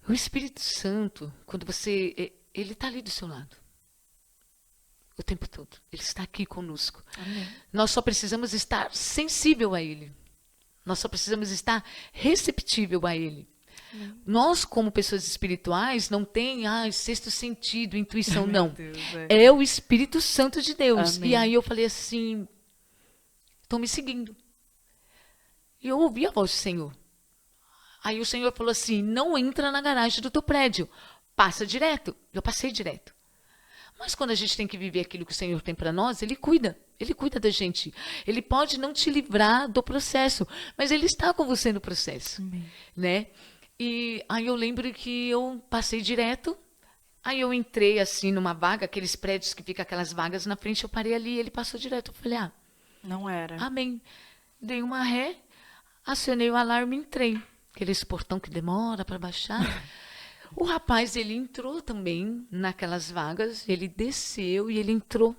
O Espírito Santo, quando você... Ele está ali do seu lado. O tempo todo. Ele está aqui conosco. Amém. Nós só precisamos estar sensível a Ele. Nós só precisamos estar receptível a Ele. Nós, como pessoas espirituais, não tem sexto sentido, intuição, Meu não. Deus, É o Espírito Santo de Deus. Amém. E aí eu falei assim, estão me seguindo. E eu ouvi a voz do Senhor. Aí o Senhor falou assim, não entra na garagem do teu prédio, passa direto. Eu passei direto. Mas quando a gente tem que viver aquilo que o Senhor tem para nós, Ele cuida da gente. Ele pode não te livrar do processo, mas Ele está com você no processo, né? E aí eu lembro que eu passei direto, aí eu entrei assim numa vaga, aqueles prédios que ficam aquelas vagas na frente, eu parei ali, ele passou direto. Eu falei, Não era. amém. Dei uma ré, acionei o alarme e entrei. Aqueles portão que demora para baixar. O rapaz, ele entrou também naquelas vagas, ele desceu e ele entrou.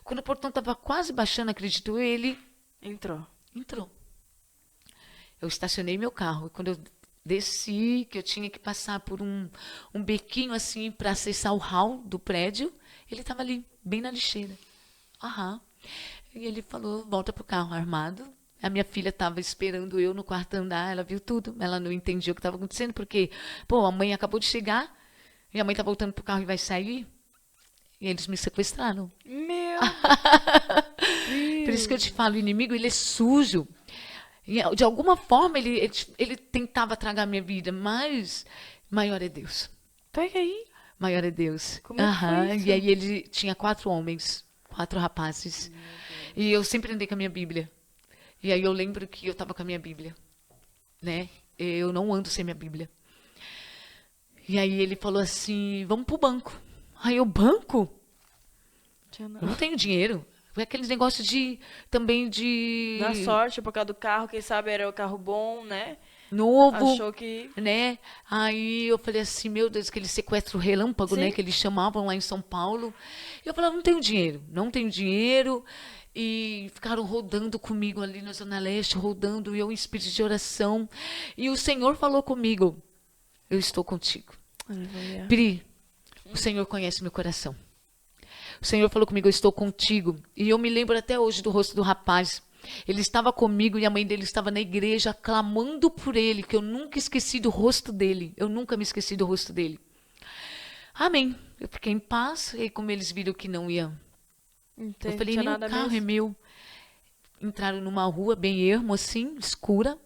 Quando o portão estava quase baixando, acredito eu, ele Entrou. entrou. Eu estacionei meu carro e quando eu desci, que eu tinha que passar por um bequinho assim para acessar o hall do prédio, ele estava ali, bem na lixeira. E ele falou, volta pro carro, armado. A minha filha estava esperando eu no quarto andar, ela viu tudo, ela não entendia o que estava acontecendo, porque, a mãe acabou de chegar, e a mãe está voltando pro carro e vai sair, e eles me sequestraram. Meu Por isso que eu te falo, o inimigo, ele é sujo. E, de alguma forma, ele tentava tragar a minha vida, mas maior é Deus. Pega aí. Maior é Deus. Como é que foi isso? E aí ele tinha 4 homens, 4 rapazes. E eu sempre andei com a minha Bíblia. E aí eu lembro que eu estava com a minha Bíblia, né? Eu não ando sem minha Bíblia. E aí ele falou assim, vamos pro banco. Aí eu, banco? Eu não tenho dinheiro. Foi aquele negócio também de... Na sorte, por causa do carro, quem sabe era o carro bom, né? Novo, Achou que... né? Aí eu falei assim, meu Deus, aquele sequestro relâmpago, Sim. né? Que eles chamavam lá em São Paulo. Eu falei, não tenho dinheiro. E ficaram rodando comigo ali na Zona Leste, rodando, e eu em espírito de oração. E o Senhor falou comigo, eu estou contigo. Aleluia. Pri, o Senhor conhece meu coração. O Senhor falou comigo, eu estou contigo. E eu me lembro até hoje do rosto do rapaz. Ele estava comigo e a mãe dele estava na igreja clamando por ele, que eu nunca esqueci do rosto dele. Eu nunca me esqueci do rosto dele. Amém. Eu fiquei em paz, e como eles viram que não ia... Eu falei, nem o carro é meu. Entraram numa rua bem ermo, assim, escura.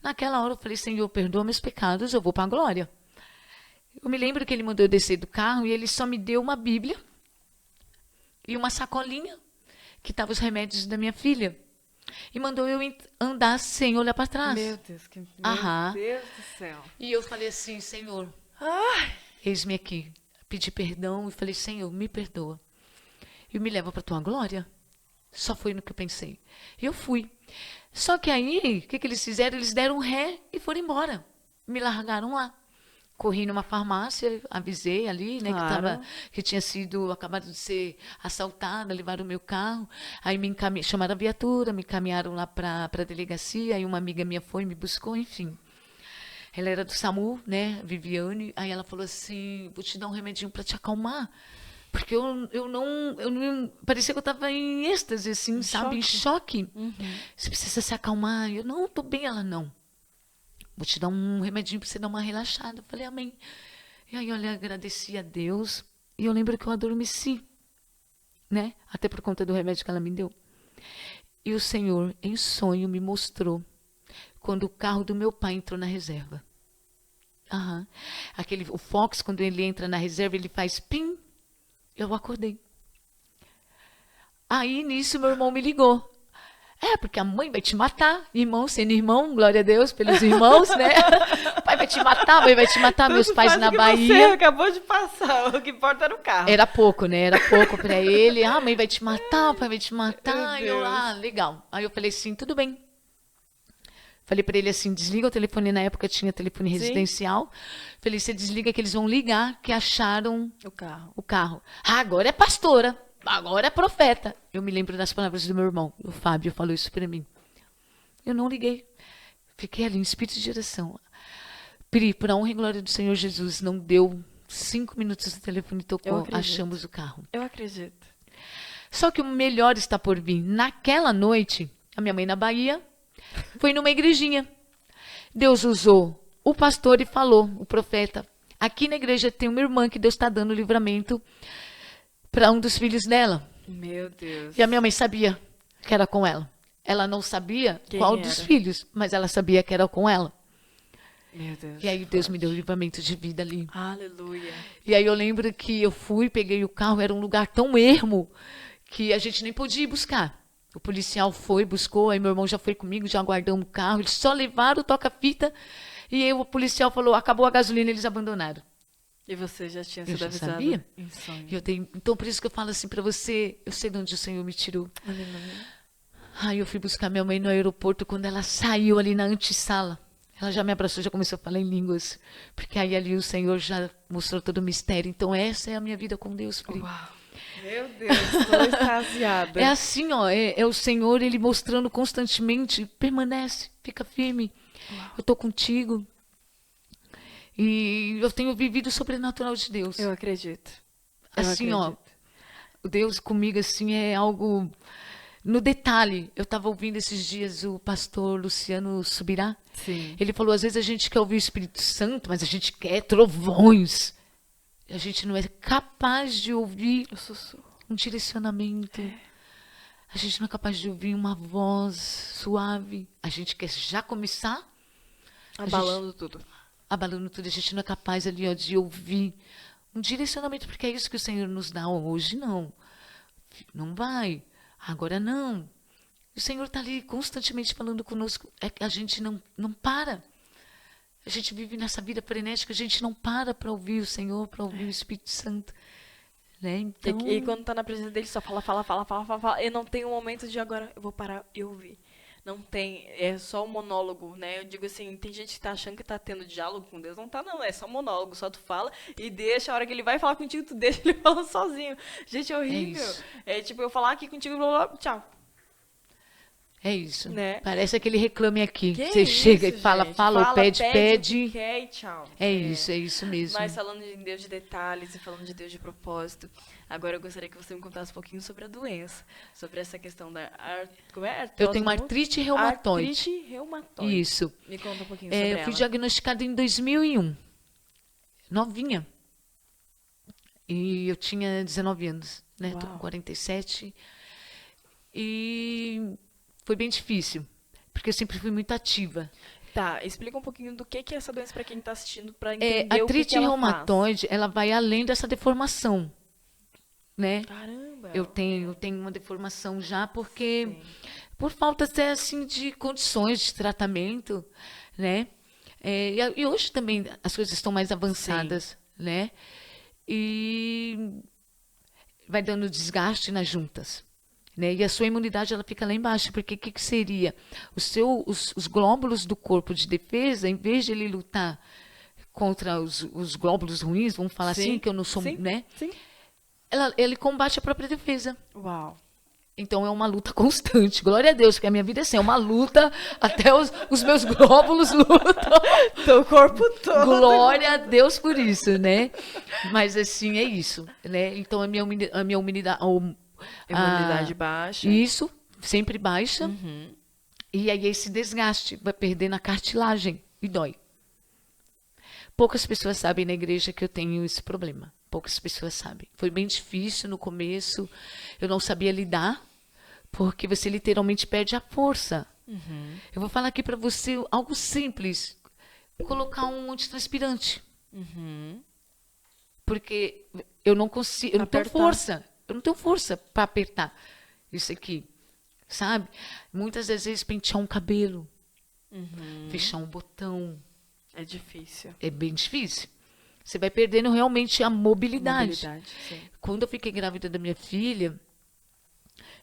Naquela hora eu falei, Senhor, perdoa meus pecados, eu vou para a glória. Eu me lembro que ele mandou eu descer do carro e ele só me deu uma Bíblia e uma sacolinha que tava os remédios da minha filha. E mandou eu andar sem olhar para trás. Meu Deus, Aham. Meu Deus do céu. E eu falei assim, Senhor, eis-me aqui. Pedi perdão e falei, Senhor, me perdoa. E me leva para a tua glória. Só foi no que eu pensei. E eu fui. Só que aí, o que eles fizeram? Eles deram um ré e foram embora. Me largaram lá. Corri numa farmácia, avisei ali, né, Claro. que tinha sido acabado de ser assaltada, levaram o meu carro. Aí chamaram a viatura, me encaminharam lá para a delegacia. Aí uma amiga minha foi, me buscou, enfim. Ela era do SAMU, né, Viviane. Aí ela falou assim, vou te dar um remedinho para te acalmar. Porque eu não parecia que eu estava em êxtase, assim, sabe? Em choque. Você precisa se acalmar. Eu, não, estou bem. Ela, não. Vou te dar um remedinho para você dar uma relaxada. Eu falei, amém. E aí, olha, agradeci a Deus. E eu lembro que eu adormeci, né? Até por conta do remédio que ela me deu. E o Senhor, em sonho, me mostrou quando o carro do meu pai entrou na reserva. O Fox, quando ele entra na reserva, ele faz pim. Eu acordei. Aí, nisso, meu irmão me ligou. Porque a mãe vai te matar, irmão sendo irmão, glória a Deus pelos irmãos, né? O pai vai te matar, a mãe vai te matar, meus pais na Bahia. Você acabou de passar, o que importa era o carro. Era pouco, né? Era pouco pra ele. A mãe vai te matar, o pai vai te matar. E eu, legal. Aí eu falei assim, tudo bem. Falei pra ele assim, desliga o telefone, na época tinha telefone residencial. Falei, você desliga que eles vão ligar, que acharam o carro. Agora é pastora, agora é profeta. Eu me lembro das palavras do meu irmão, o Fábio falou isso pra mim. Eu não liguei. Fiquei ali em espírito de oração. Pri, por honra e glória do Senhor Jesus, não deu 5 minutos, o telefone tocou, achamos o carro. Eu acredito. Só que o melhor está por vir. Naquela noite, a minha mãe na Bahia foi numa igrejinha. Deus usou o pastor e falou, o profeta, aqui na igreja tem uma irmã que Deus está dando livramento para um dos filhos dela. Meu Deus. E a minha mãe sabia que era com ela. Ela não sabia qual dos filhos, mas ela sabia que era com ela. Meu Deus. E aí Deus me deu livramento de vida ali. Aleluia. E aí eu lembro que eu fui, peguei o carro, era um lugar tão ermo que a gente nem podia ir buscar. O policial foi, buscou, aí meu irmão já foi comigo, já guardamos o carro, eles só levaram o toca-fita e aí o policial falou, acabou a gasolina, eles abandonaram. E você já tinha Eu sido já avisado? sabia. Em sonho. Então por isso que eu falo assim pra você, eu sei de onde o Senhor me tirou. Aí eu fui buscar minha mãe no aeroporto, quando ela saiu ali na antessala, ela já me abraçou, já começou a falar em línguas, porque aí ali o Senhor já mostrou todo o mistério. Então essa é a minha vida com Deus, filho. Uau. Meu Deus, estou extasiada. É assim, ó, é o Senhor, Ele mostrando constantemente, permanece, fica firme, eu estou contigo. E eu tenho vivido o sobrenatural de Deus. Eu acredito. Assim, ó, o Deus comigo, assim, é algo no detalhe. Eu estava ouvindo esses dias o pastor Luciano Subirá. Sim. Ele falou, às vezes a gente quer ouvir o Espírito Santo, mas a gente quer trovões. A gente não é capaz de ouvir um direcionamento. A gente não é capaz de ouvir uma voz suave. A gente quer já começar abalando tudo. Abalando tudo. A gente não é capaz ali, ó, de ouvir um direcionamento, porque é isso que o Senhor nos dá. Hoje não. Não vai. Agora não. O Senhor está ali constantemente falando conosco. É que a gente não para. A gente vive nessa vida frenética, a gente não para ouvir o Senhor, para ouvir o Espírito Santo. Né? Então... E quando está na presença dele, só fala. E não tem um momento de agora, eu vou parar e ouvir. Não tem, é só um monólogo, né? Eu digo assim, tem gente que tá achando que tá tendo diálogo com Deus. Não tá, não, é só monólogo. Só tu fala e deixa, a hora que ele vai falar contigo, tu deixa ele falando sozinho. Gente, é horrível. É tipo, eu falar aqui contigo, blá, blá, tchau. É isso. Né? Parece aquele reclame aqui. Que você chega e fala, gente? ou pede. Quer, e tchau. É isso mesmo. Mas falando de Deus de detalhes e falando de Deus de propósito, agora eu gostaria que você me contasse um pouquinho sobre a doença. Sobre essa questão da como é? Eu tenho uma artrite reumatoide. Artrite reumatoide. Isso. Me conta um pouquinho sobre ela. Eu fui diagnosticada em 2001. Novinha. E eu tinha 19 anos, né? Tô com 47. E foi bem difícil, porque eu sempre fui muito ativa. Tá, explica um pouquinho do que é essa doença para quem está assistindo, para entender a o que artrite ela reumatoide, ela vai além dessa deformação, né? Caramba! Eu tenho uma deformação já, porque por falta até, assim, de condições de tratamento, né? E hoje também as coisas estão mais avançadas, né? E vai dando desgaste nas juntas. Né? E a sua imunidade ela fica lá embaixo, porque o que seria? Os glóbulos do corpo de defesa, em vez de ele lutar contra os glóbulos ruins, vamos falar assim, que eu não sou, né? Sim. Ele combate a própria defesa. Uau. Então é uma luta constante. Glória a Deus, porque a minha vida é assim, é uma luta, até os meus glóbulos lutam. Teu corpo todo. Glória a Deus por isso, né? Mas assim, é isso, né? Então a minha imunidade baixa. Isso, sempre baixa. E aí esse desgaste vai perder na cartilagem e dói. Poucas pessoas sabem na igreja que eu tenho esse problema. Poucas pessoas sabem. Foi bem difícil no começo. Eu não sabia lidar, porque você literalmente perde a força. Eu vou falar aqui para você algo simples. Colocar um antitranspirante. Porque eu não consigo, eu não tenho força. Eu não tenho força para apertar isso aqui. sabe? Muitas das vezes pentear um cabelo, Uhum. fechar um botão, É difícil. é bem difícil. Você vai perdendo realmente a mobilidade. Sim. Quando eu fiquei grávida da minha filha,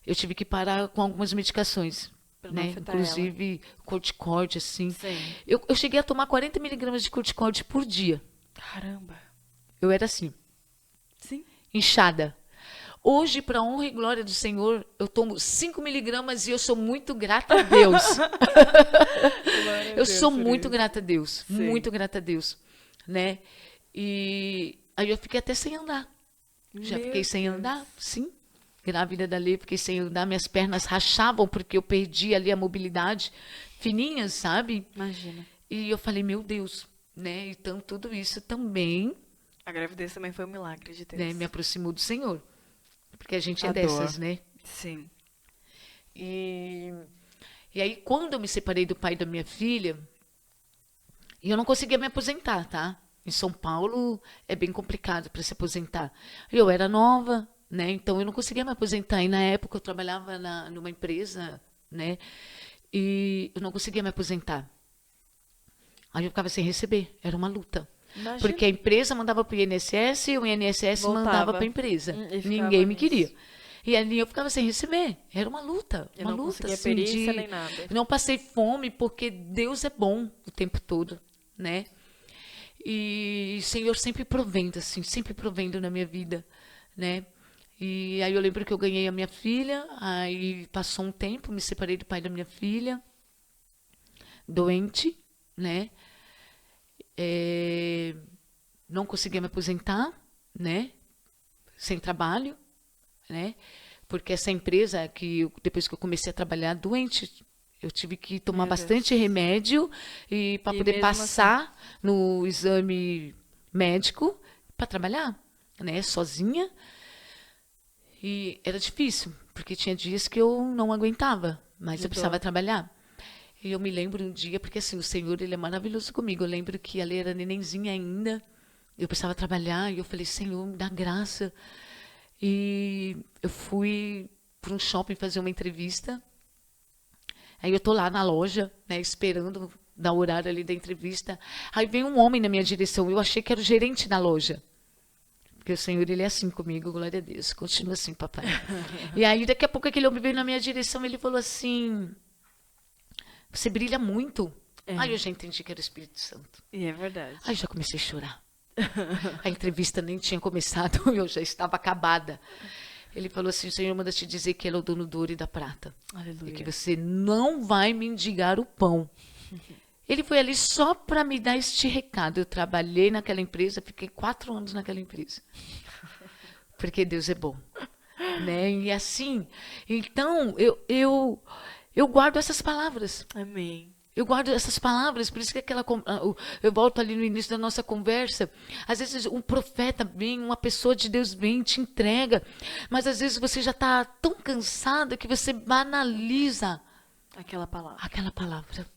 eu tive que parar com algumas medicações, Pra não né? afetar Inclusive corticóide, assim. Sim. Eu cheguei a tomar 40 miligramas de corticóide por dia. Caramba. Eu era assim, Sim. inchada. Hoje, para honra e glória do Senhor, eu tomo 5 miligramas e eu sou muito grata a Deus. Eu sou muito grata a Deus, Sim. muito grata a Deus, né? E aí eu fiquei até sem andar. Já Meu fiquei sem Deus. andar, sim. Grávida da Lê, fiquei sem andar, minhas pernas rachavam porque eu perdi ali a mobilidade, fininhas, sabe? Imagina. E eu falei, meu Deus, né? Então tudo isso também, A gravidez também foi um milagre de Deus. né, me aproximou do Senhor. Porque a gente é A dor. dessas, né? Sim. E, e aí, quando eu me separei do pai da minha filha, e eu não conseguia me aposentar, tá? Em São Paulo é bem complicado para se aposentar. Eu era nova, né? Então eu não conseguia me aposentar. E na época eu trabalhava numa empresa, né? E eu não conseguia me aposentar. Aí eu ficava sem receber. Era uma luta. Imagina. Porque a empresa mandava para o INSS e o INSS Voltava. mandava para a empresa. E ficava Ninguém me nisso. queria. E ali eu ficava sem receber. Era uma luta. Eu Uma não luta, conseguia assim, perícia nem nada. não passei fome porque Deus é bom o tempo todo, né? E o Senhor sempre provendo, assim, sempre provendo na minha vida, né? E aí eu lembro que eu ganhei a minha filha, aí passou um tempo, me separei do pai da minha filha, doente, né? Não conseguia me aposentar, né? Sem trabalho, né? Porque essa empresa depois que eu comecei a trabalhar doente, eu tive que tomar Meu Deus. bastante remédio e para E poder mesmo passar no exame médico para trabalhar, né? Sozinha. E era difícil, porque tinha dias que eu não aguentava, mas De eu precisava dor. trabalhar. E eu me lembro um dia, porque assim, o Senhor, ele é maravilhoso comigo. Eu lembro que ela era nenenzinha ainda, eu precisava trabalhar, e eu falei, Senhor, me dá graça. E eu fui para um shopping fazer uma entrevista. Aí eu tô lá na loja, né, esperando dar o horário ali da entrevista. Aí vem um homem na minha direção, eu achei que era o gerente da loja. Porque o Senhor, ele é assim comigo, glória a Deus. Continua assim, papai. E aí, daqui a pouco, aquele homem veio na minha direção, ele falou assim, você brilha muito. É. Aí eu já entendi que era o Espírito Santo. E é verdade. Aí já comecei a chorar. A entrevista nem tinha começado, eu já estava acabada. Ele falou assim, o Senhor manda te dizer que ele é o dono do ouro e da prata. E Aleluia. que você não vai mendigar o pão. Ele foi ali só para me dar este recado. Eu trabalhei naquela empresa, fiquei 4 anos naquela empresa. Porque Deus é bom. Né? E assim, então, eu guardo essas palavras. Amém. Eu guardo essas palavras, por isso que eu volto ali no início da nossa conversa. Às vezes um profeta vem, uma pessoa de Deus vem, te entrega, mas às vezes você já está tão cansada que você banaliza Aquela palavra. aquela palavra.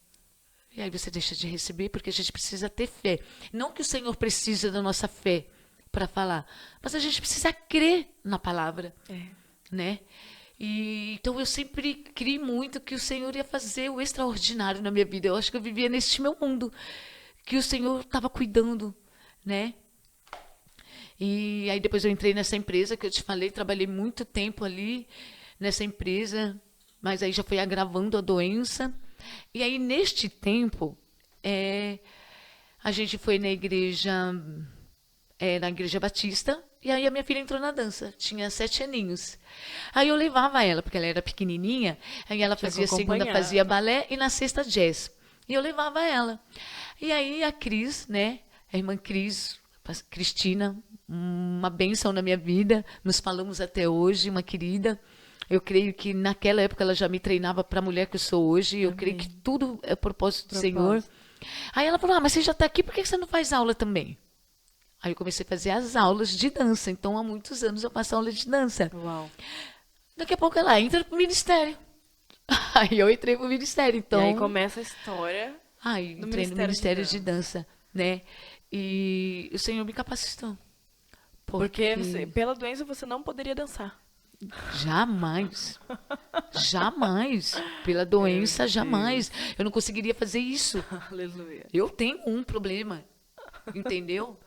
E aí você deixa de receber, porque a gente precisa ter fé. Não que o Senhor precisa da nossa fé para falar, mas a gente precisa crer na palavra, É. né? E então eu sempre criei muito que o Senhor ia fazer o extraordinário na minha vida. Eu acho que eu vivia neste meu mundo, que o Senhor estava cuidando, né? E aí depois eu entrei nessa empresa que eu te falei, trabalhei muito tempo ali nessa empresa, mas aí já foi agravando a doença. E aí neste tempo, a gente foi na igreja Batista, e aí a minha filha entrou na dança, tinha 7 aninhos. Aí eu levava ela, porque ela era pequenininha, aí ela Tinha que fazia segunda, acompanhar. fazia balé, e na sexta jazz. E eu levava ela. E aí a Cris, né, a irmã Cris, Cristina, uma bênção na minha vida, nos falamos até hoje, uma querida. Eu creio que naquela época ela já me treinava para a mulher que eu sou hoje, eu creio que tudo é propósito do Senhor. Aí ela falou, mas você já está aqui, por que você não faz aula também? Aí eu comecei a fazer as aulas de dança. Então, há muitos anos eu faço aula de dança. Uau. Daqui a pouco ela entra pro ministério. Aí eu entrei pro ministério. Então, E aí começa a história. aí do entrei no Ministério ministério de de dança, né? E o Senhor me capacitou. Porque pela doença você não poderia dançar. Jamais. Jamais. Pela doença, jamais. Eu não conseguiria fazer isso. Aleluia. Eu tenho um problema. Entendeu?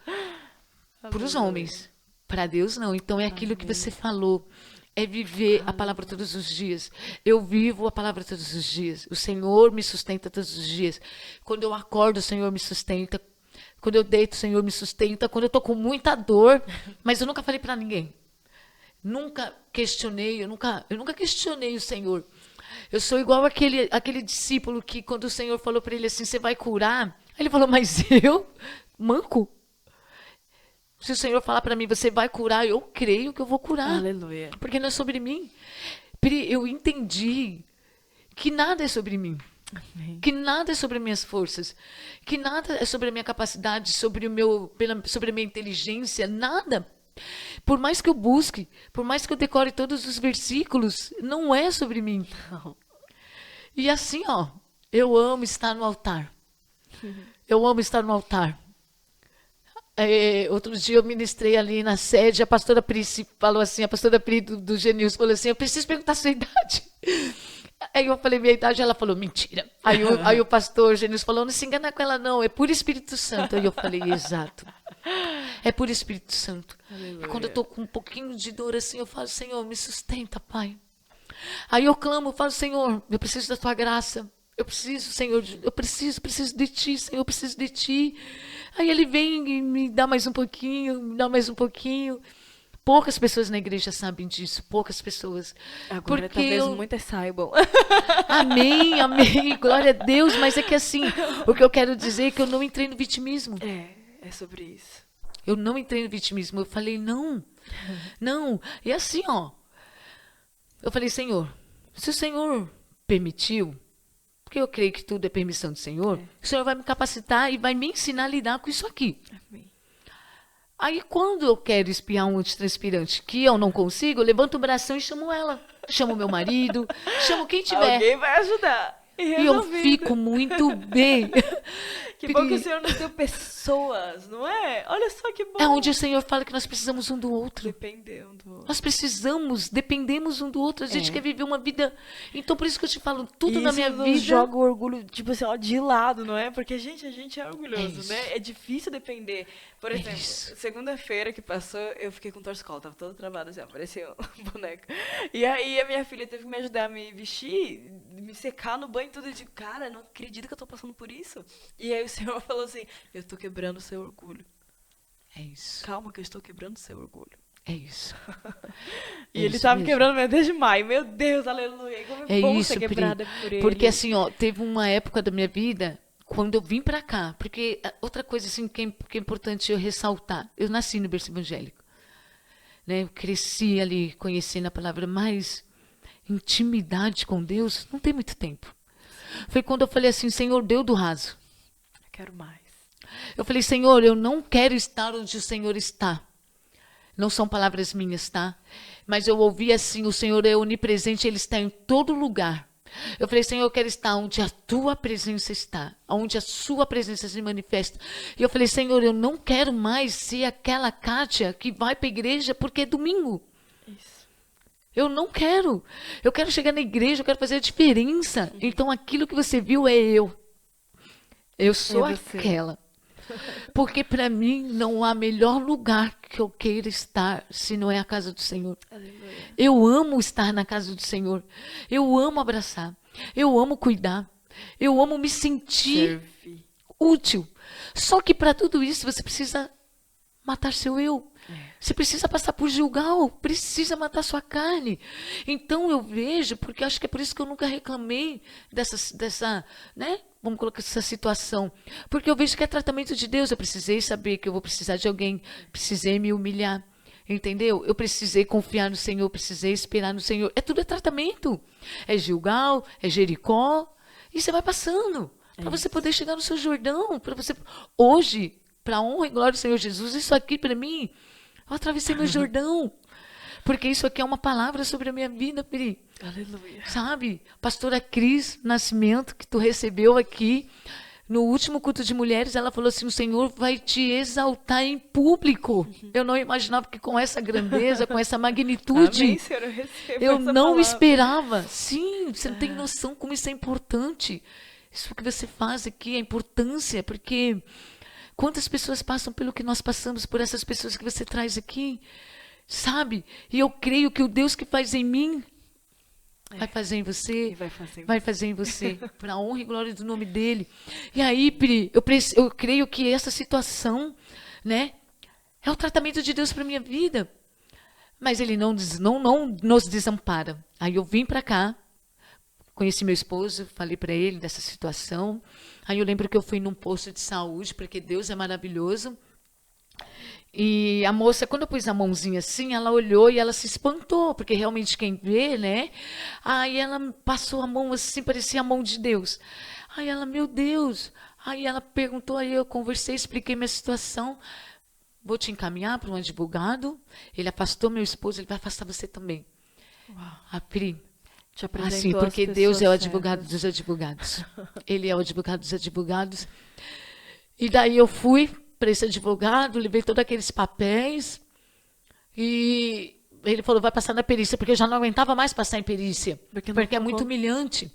Para os homens. Para Deus, não. Então é aquilo que você falou. É viver a palavra todos os dias. Eu vivo a palavra todos os dias. O Senhor me sustenta todos os dias. Quando eu acordo, o Senhor me sustenta. Quando eu deito, o Senhor me sustenta. Quando eu estou com muita dor, mas eu nunca falei para ninguém. Nunca questionei, eu nunca questionei o Senhor. Eu sou igual aquele discípulo que quando o Senhor falou para ele assim, você vai curar? Aí ele falou, mas eu, manco? Se o Senhor falar para mim, você vai curar, eu creio que eu vou curar. Aleluia. Porque não é sobre mim. Eu entendi que nada é sobre mim. Amém. Que nada é sobre minhas forças. Que nada é sobre a minha capacidade, sobre a minha inteligência, nada. Por mais que eu busque, por mais que eu decore todos os versículos, não é sobre mim. Não. E assim, ó, eu amo estar no altar. Eu amo estar no altar. Outro dia eu ministrei ali na sede, a pastora Pri falou assim, a pastora Pri do Genilson falou assim, eu preciso perguntar a sua idade. Aí eu falei minha idade, ela falou, mentira. Aí o pastor Genilson falou, não se engana com ela não, é por Espírito Santo. Aí eu falei, exato. É por Espírito Santo. Aleluia. E quando eu estou com um pouquinho de dor assim, eu falo, Senhor, me sustenta, Pai. Aí eu clamo, eu falo, Senhor, eu preciso da tua graça. Eu preciso, Senhor, eu preciso de ti, Senhor, eu preciso de ti. Aí ele vem e me dá mais um pouquinho, me dá mais um pouquinho. Poucas pessoas na igreja sabem disso, poucas pessoas. Agora porque talvez muitas saibam. Amém, amém, glória a Deus. Mas é que assim, o que eu quero dizer é que eu não entrei no vitimismo. É sobre isso. Eu não entrei no vitimismo. Eu falei, não. E assim, ó. Eu falei, Senhor, se o Senhor permitiu, porque eu creio que tudo é permissão do Senhor, o Senhor vai me capacitar e vai me ensinar a lidar com isso aqui. Amém. Aí, quando eu quero espiar um antitranspirante que eu não consigo, eu levanto o bração e chamo ela. Chamo meu marido, chamo quem tiver. Alguém vai ajudar. E eu fico muito bem. Que bom que o Senhor nos deu pessoas, não é? Olha só que bom. É onde o Senhor fala que nós precisamos um do outro. Depender um do outro. Nós dependemos um do outro. A gente quer viver uma vida. Então, por isso que eu te falo, tudo na minha vida. Joga o orgulho, tipo assim, ó, de lado, não é? Porque a gente é orgulhoso, né? É difícil depender. Por exemplo, segunda-feira que passou, eu fiquei com torcicolo, tava todo travado assim, ó, parecia um boneco. E aí a minha filha teve que me ajudar a me vestir, me secar no banho e tudo. Eu digo, cara, não acredito que eu tô passando por isso. E aí o Senhor falou assim, eu tô quebrando o seu orgulho. É isso. Calma que eu estou quebrando o seu orgulho. É isso. E ele estava quebrando meu desde maio. Meu Deus, aleluia. Como é bom ser quebrada por ele. Porque assim, ó, teve uma época da minha vida, quando eu vim pra cá, porque outra coisa assim que é importante eu ressaltar, eu nasci no berço evangélico. Né? Eu cresci ali conhecendo a palavra, mas intimidade com Deus não tem muito tempo. Foi quando eu falei assim, Senhor, Deus do raso. Eu quero mais. Eu falei, Senhor, eu não quero estar onde o Senhor está. Não são palavras minhas, tá? Mas eu ouvi assim, o Senhor é onipresente, Ele está em todo lugar. Eu falei, Senhor, eu quero estar onde a Tua presença está, onde a Sua presença se manifesta. E eu falei, Senhor, eu não quero mais ser aquela Kátia que vai para a igreja porque é domingo. Isso. Eu não quero. Eu quero chegar na igreja, eu quero fazer a diferença. Então, aquilo que você viu é eu. Eu sou aquela. Porque para mim não há melhor lugar que eu queira estar se não é a casa do Senhor. Aleluia. Eu amo estar na casa do Senhor. Eu amo abraçar. Eu amo cuidar. Eu amo me sentir útil. Só que para tudo isso você precisa matar seu eu. Você precisa passar por Gilgal, precisa matar sua carne. Então eu vejo, porque acho que é por isso que eu nunca reclamei dessa, né? Vamos colocar essa situação. Porque eu vejo que é tratamento de Deus. Eu precisei saber que eu vou precisar de alguém. Precisei me humilhar. Entendeu? Eu precisei confiar no Senhor. Precisei esperar no Senhor. Tudo é tratamento. É Gilgal, é Jericó. E você vai passando. Para você poder chegar no seu Jordão. Para você. Hoje, para a honra e glória do Senhor Jesus, isso aqui para mim, eu atravessei meu Jordão. Porque isso aqui é uma palavra sobre a minha vida, Pri. Aleluia. Sabe? Pastora Cris Nascimento, que tu recebeu aqui No último culto de mulheres, ela falou assim, o Senhor vai te exaltar em público. Eu não imaginava que com essa grandeza, com essa magnitude, Amém, Senhor, eu recebo eu essa não palavra. esperava. Sim, você não tem noção como isso é importante. Isso que você faz aqui, a importância, porque quantas pessoas passam pelo que nós passamos, por essas pessoas que você traz aqui, sabe? E eu creio que o Deus que faz em mim, vai fazer em você, E vai fazer em você, para a honra e glória do nome dele. E aí, Pri, eu creio que essa situação, né, é o tratamento de Deus para minha vida. Mas ele não nos desampara. Aí eu vim para cá, conheci meu esposo, falei para ele dessa situação. Aí eu lembro que eu fui num posto de saúde, porque Deus é maravilhoso. E a moça, quando eu pus a mãozinha assim, ela olhou e ela se espantou, porque realmente quem vê, né? Aí ela passou a mão assim, parecia a mão de Deus. Aí ela, meu Deus. Aí ela perguntou, aí eu conversei, expliquei minha situação. Vou te encaminhar para um advogado. Ele afastou meu esposo, ele vai afastar você também. Uau. A Pri. Te apresentou Assim, as porque Deus é o pessoas advogado certas. dos advogados. Ele é o advogado dos advogados. E daí eu fui para esse advogado, levei todos aqueles papéis e ele falou, vai passar na perícia, porque eu já não aguentava mais passar em perícia, porque é muito humilhante.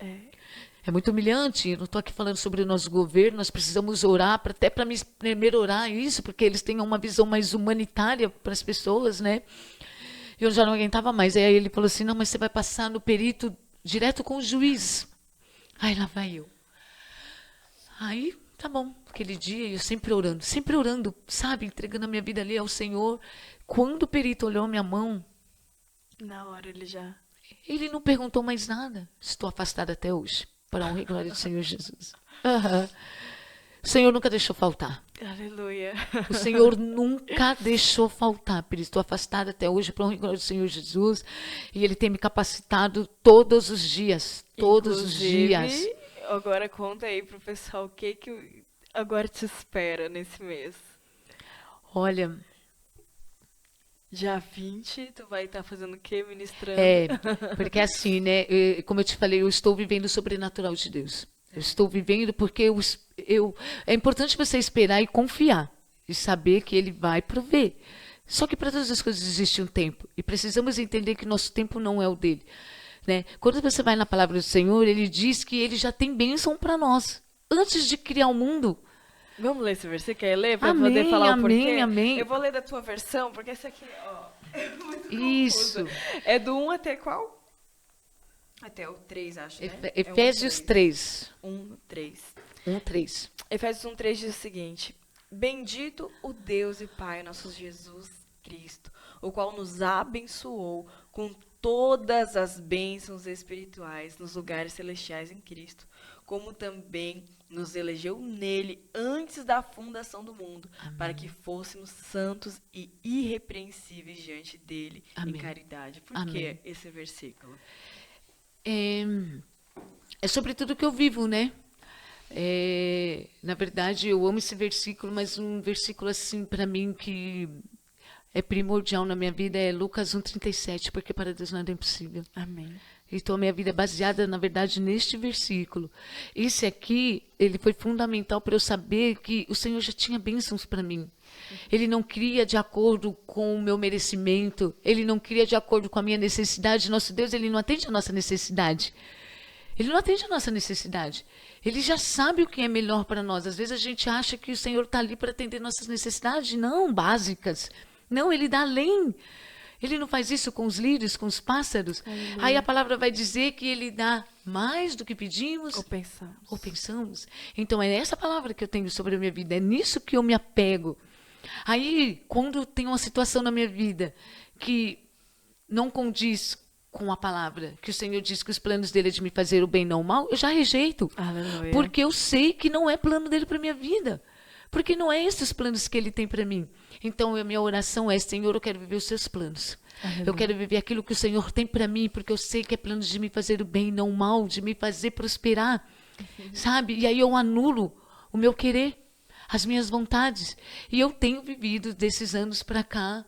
É muito humilhante. Eu não estou aqui falando sobre o nosso governo, nós precisamos orar, até para melhorar isso, porque eles têm uma visão mais humanitária para as pessoas, né? Eu já não aguentava mais. Aí ele falou assim, não, mas você vai passar no perito direto com o juiz. Aí lá vai eu. Aí, tá bom. Aquele dia, eu sempre orando, sabe? Entregando a minha vida ali ao Senhor. Quando o perito olhou minha mão, Na hora ele não perguntou mais nada. Estou afastada até hoje. Para a honra e glória do Senhor Jesus. Aham. O Senhor nunca deixou faltar. Aleluia. O Senhor nunca deixou faltar. Por isso, estou afastada até hoje para a honra e glória do Senhor Jesus. E Ele tem me capacitado todos os dias. Todos os dias. Inclusive, agora conta aí pro pessoal o que agora te espera nesse mês. Olha, Dia 20, tu vai estar fazendo o quê? Ministrando? porque assim, né? Como eu te falei, eu estou vivendo o sobrenatural de Deus. Eu estou vivendo porque é importante você esperar e confiar. E saber que Ele vai prover. Só que para todas as coisas existe um tempo. E precisamos entender que nosso tempo não é o dele. Né? Quando você vai na palavra do Senhor, Ele diz que Ele já tem bênção para nós. Antes de criar o mundo. Vamos ler esse versículo? Quer ler para Amém, poder falar o porquê? amém, amém. Eu vou ler da tua versão, porque esse aqui, ó, é muito Isso. confuso. É do 1 até qual? Até o 3, acho, né? Efésios 3. 1, 3. 1:3. Efésios 1, 3 diz o seguinte: Bendito o Deus e Pai nosso Jesus Cristo, o qual nos abençoou com todas as bênçãos espirituais nos lugares celestiais em Cristo, como também nos elegeu nele antes da fundação do mundo, para que fôssemos santos e irrepreensíveis diante dele Amém. em caridade. Por Amém. que esse versículo? É sobre tudo que eu vivo, né? Na verdade, eu amo esse versículo, mas um versículo assim para mim que é primordial na minha vida é Lucas 1:37, porque para Deus nada é impossível. Amém. Então, a minha vida é baseada, na verdade, neste versículo. Esse aqui, ele foi fundamental para eu saber que o Senhor já tinha bênçãos para mim. Ele não cria de acordo com o meu merecimento. Ele não cria de acordo com a minha necessidade. Nosso Deus, Ele não atende a nossa necessidade. Ele não atende a nossa necessidade. Ele já sabe o que é melhor para nós. Às vezes a gente acha que o Senhor está ali para atender nossas necessidades, não básicas. Não, Ele dá além. Ele não faz isso com os lírios, com os pássaros. Aí a palavra vai dizer que Ele dá mais do que pedimos Ou pensamos. ou pensamos. Então é essa palavra que eu tenho sobre a minha vida. É nisso que eu me apego. Aí, quando tem uma situação na minha vida que não condiz com a palavra, que o Senhor diz que os planos dele é de me fazer o bem, não o mal, eu já rejeito. Aleluia. Porque eu sei que não é plano dele para minha vida. Porque não é esses os planos que ele tem para mim. Então, a minha oração é, Senhor, eu quero viver os seus planos. Eu quero viver aquilo que o Senhor tem para mim, porque eu sei que é plano de me fazer o bem, não o mal, de me fazer prosperar. Sabe? E aí eu anulo o meu querer, as minhas vontades. E eu tenho vivido desses anos para cá,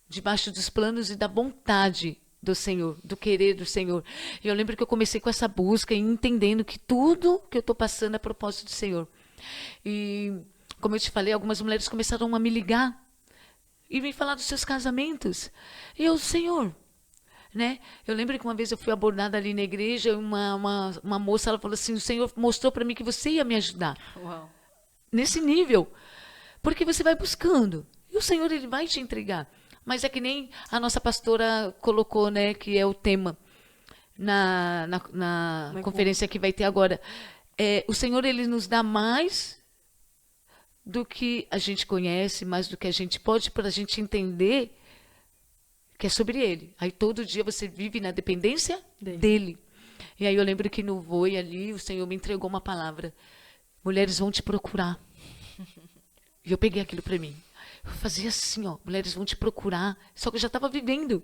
debaixo dos planos e da vontade do Senhor, do querer do Senhor. E eu lembro que eu comecei com essa busca e entendendo que tudo que eu estou passando é propósito do Senhor. E, como eu te falei, algumas mulheres começaram a me ligar e me falar dos seus casamentos. E eu, Senhor, né? Eu lembro que uma vez eu fui abordada ali na igreja, uma moça, ela falou assim, o Senhor mostrou para mim que você ia me ajudar. Uau. Nesse nível. Porque você vai buscando. E o Senhor, Ele vai te entregar. Mas é que nem a nossa pastora colocou, né? Que é o tema na conferência que vai ter agora. O Senhor, Ele nos dá mais do que a gente conhece, mais do que a gente pode, para a gente entender que é sobre Ele. Aí todo dia você vive na dependência dele. E aí eu lembro que no Voe ali, o Senhor me entregou uma palavra. Mulheres vão te procurar. E eu peguei aquilo para mim. Eu fazia assim, ó, mulheres vão te procurar. Só que eu já estava vivendo.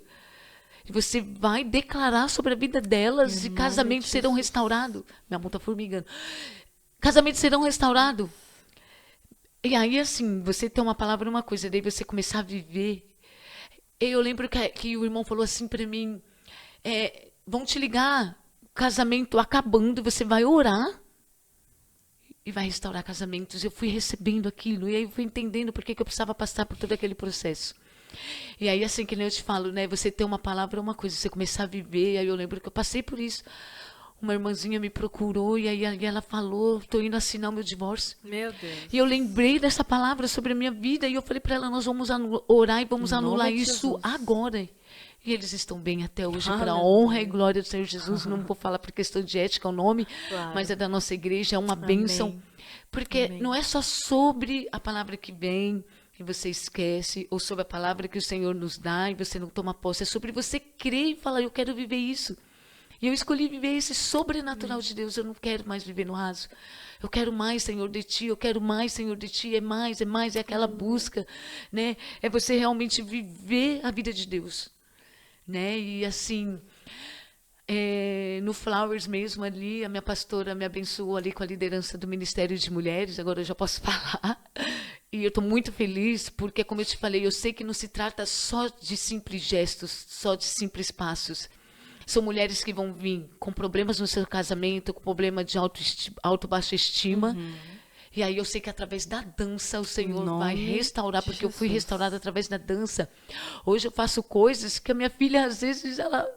E você vai declarar sobre a vida delas e casamentos serão restaurados. Minha mão está formigando. Casamentos serão restaurados. E aí, assim, você tem uma palavra, uma coisa, daí você começar a viver. E eu lembro que o irmão falou assim para mim, vão te ligar, casamento acabando, você vai orar e vai restaurar casamentos. Eu fui recebendo aquilo, e aí eu fui entendendo por que eu precisava passar por todo aquele processo. E aí, assim, que nem eu te falo, né? Você ter uma palavra, uma coisa, você começar a viver. E aí eu lembro que eu passei por isso. Uma irmãzinha me procurou e aí ela falou, estou indo assinar o meu divórcio. Meu Deus. E eu lembrei dessa palavra sobre a minha vida e eu falei para ela, nós vamos orar e vamos anular isso agora. E eles estão bem até hoje, para a honra e glória do Senhor Jesus. Não vou falar por questão de ética o nome, mas é da nossa igreja, é uma bênção. Porque não é só sobre a palavra que vem e você esquece, ou sobre a palavra que o Senhor nos dá e você não toma posse. É sobre você crer e falar, eu quero viver isso. E eu escolhi viver esse sobrenatural de Deus. Eu não quero mais viver no raso. Eu quero mais, Senhor, de Ti. Eu quero mais, Senhor, de Ti. É mais, é aquela busca, né? É você realmente viver a vida de Deus, né? E assim, no Flowers mesmo ali, a minha pastora me abençoou ali com a liderança do Ministério de Mulheres. Agora eu já posso falar. E eu estou muito feliz, porque, como eu te falei, eu sei que não se trata só de simples gestos, só de simples passos. São mulheres que vão vir com problemas no seu casamento, com problema de baixa estima. E aí eu sei que através da dança o Senhor vai restaurar, porque eu fui restaurada através da dança. Hoje eu faço coisas que a minha filha, às vezes, ela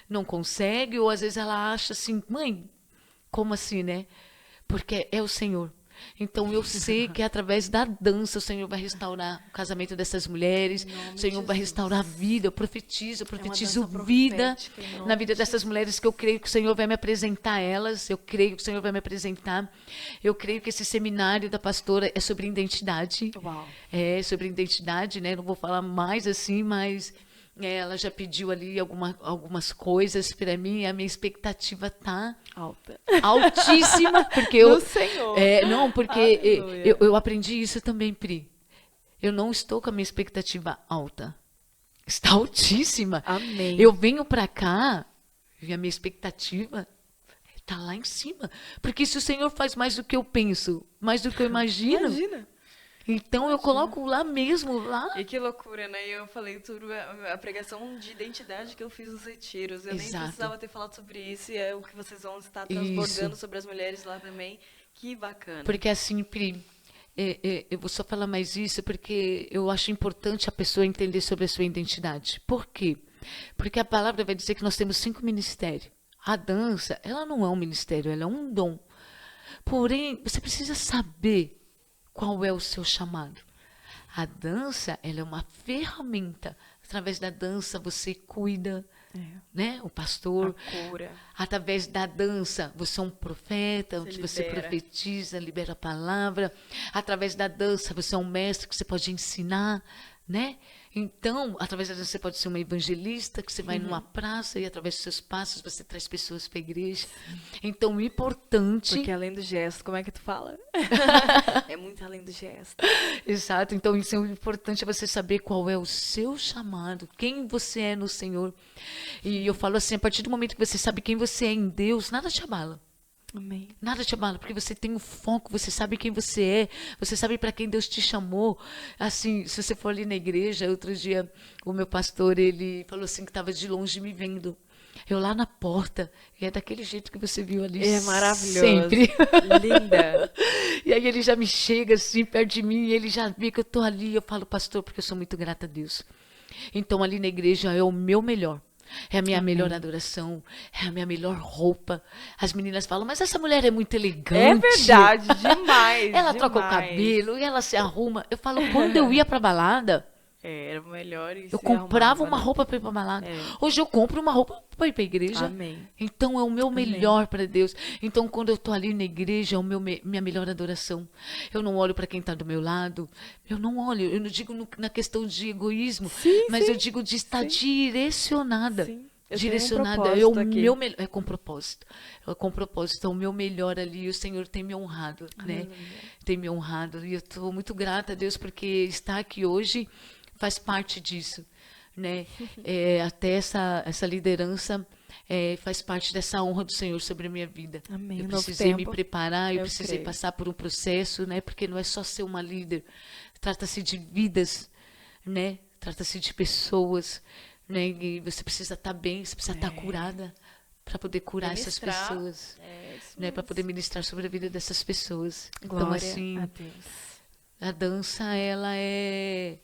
não consegue, ou às vezes ela acha assim, mãe, como assim, né? Porque é o Senhor. Então, eu sei que através da dança o Senhor vai restaurar o casamento dessas mulheres, o Senhor vai restaurar a vida. Eu profetizo vida na vida dessas mulheres, que eu creio que o Senhor vai me apresentar elas, eu creio que o Senhor vai me apresentar. Eu creio que esse seminário da pastora é sobre identidade. Uau. É sobre identidade, né? Não vou falar mais assim, mas ela já pediu ali algumas coisas para mim, e a minha expectativa está altíssima, porque eu Senhor. Não, porque eu aprendi isso também, Pri. Eu não estou com a minha expectativa alta. Está altíssima. Amém. Eu venho para cá e a minha expectativa está lá em cima. Porque se o Senhor faz mais do que eu penso, mais do que eu imagino, então eu coloco lá mesmo, lá. E que loucura, né? Eu falei tudo, a pregação de identidade que eu fiz nos retiros. Eu nem precisava ter falado sobre isso, e é o que vocês vão estar transbordando sobre as mulheres lá também. Que bacana. Porque assim, Pri, eu vou só falar mais isso, porque eu acho importante a pessoa entender sobre a sua identidade. Por quê? Porque a palavra vai dizer que nós temos 5 ministérios. A dança, ela não é um ministério, ela é um dom. Porém, você precisa saber qual é o seu chamado. A dança, ela é uma ferramenta. Através da dança, você cuida, né? O pastor. A cura. Através da dança, você é um profeta, onde você profetiza, libera a palavra. Através da dança, você é um mestre que você pode ensinar, né? Então, através da dança, você pode ser uma evangelista, que você vai numa praça e através dos seus passos você traz pessoas para a igreja. Então, o importante... Porque além do gesto, como é que tu fala? É muito além do gesto. Exato. Então, isso é o importante, é você saber qual é o seu chamado, quem você é no Senhor. E eu falo assim, a partir do momento que você sabe quem você é em Deus, nada te abala. Amém. Nada te abala, porque você tem um foco, você sabe quem você é, você sabe para quem Deus te chamou. Assim, se você for ali na igreja, outro dia o meu pastor, ele falou assim que estava de longe me vendo. Eu lá na porta, e é daquele jeito que você viu ali. É maravilhoso. Sempre. Linda. E aí ele já me chega assim, perto de mim, e ele já vê que eu tô ali. Eu falo, pastor, porque eu sou muito grata a Deus. Então ali na igreja é o meu melhor. É a minha melhor adoração, é a minha melhor roupa. As meninas falam, mas essa mulher é muito elegante. É verdade, demais. Ela troca o cabelo e ela se arruma. Eu falo, quando eu ia pra balada, Era melhor isso. eu comprava uma roupa pra ir pra balada. Hoje eu compro uma roupa pra ir pra igreja. Amém. Então é o meu melhor pra Deus. Então quando eu tô ali na igreja, é minha melhor adoração. Eu não olho pra quem tá do meu lado. Eu não olho. Eu não digo na questão de egoísmo, mas eu digo de estar direcionada. Sim. Direcionada. É o meu melhor. É com propósito. É com propósito. É o meu melhor ali. O Senhor tem me honrado, né? Tem me honrado. E eu tô muito grata a Deus porque estar aqui hoje faz parte disso, né? Até essa liderança faz parte dessa honra do Senhor sobre a minha vida. Amém. Eu Novo precisei me tempo. preparar, eu Eu precisei creio. passar por um processo, né? Porque não é só ser uma líder, trata-se de vidas, né? Trata-se de pessoas, né? E você precisa estar bem, você precisa estar curada para poder curar essas Ministrar. pessoas, Isso né? Para poder ministrar sobre a vida dessas pessoas. Glória Então assim, a Deus. a dança ela é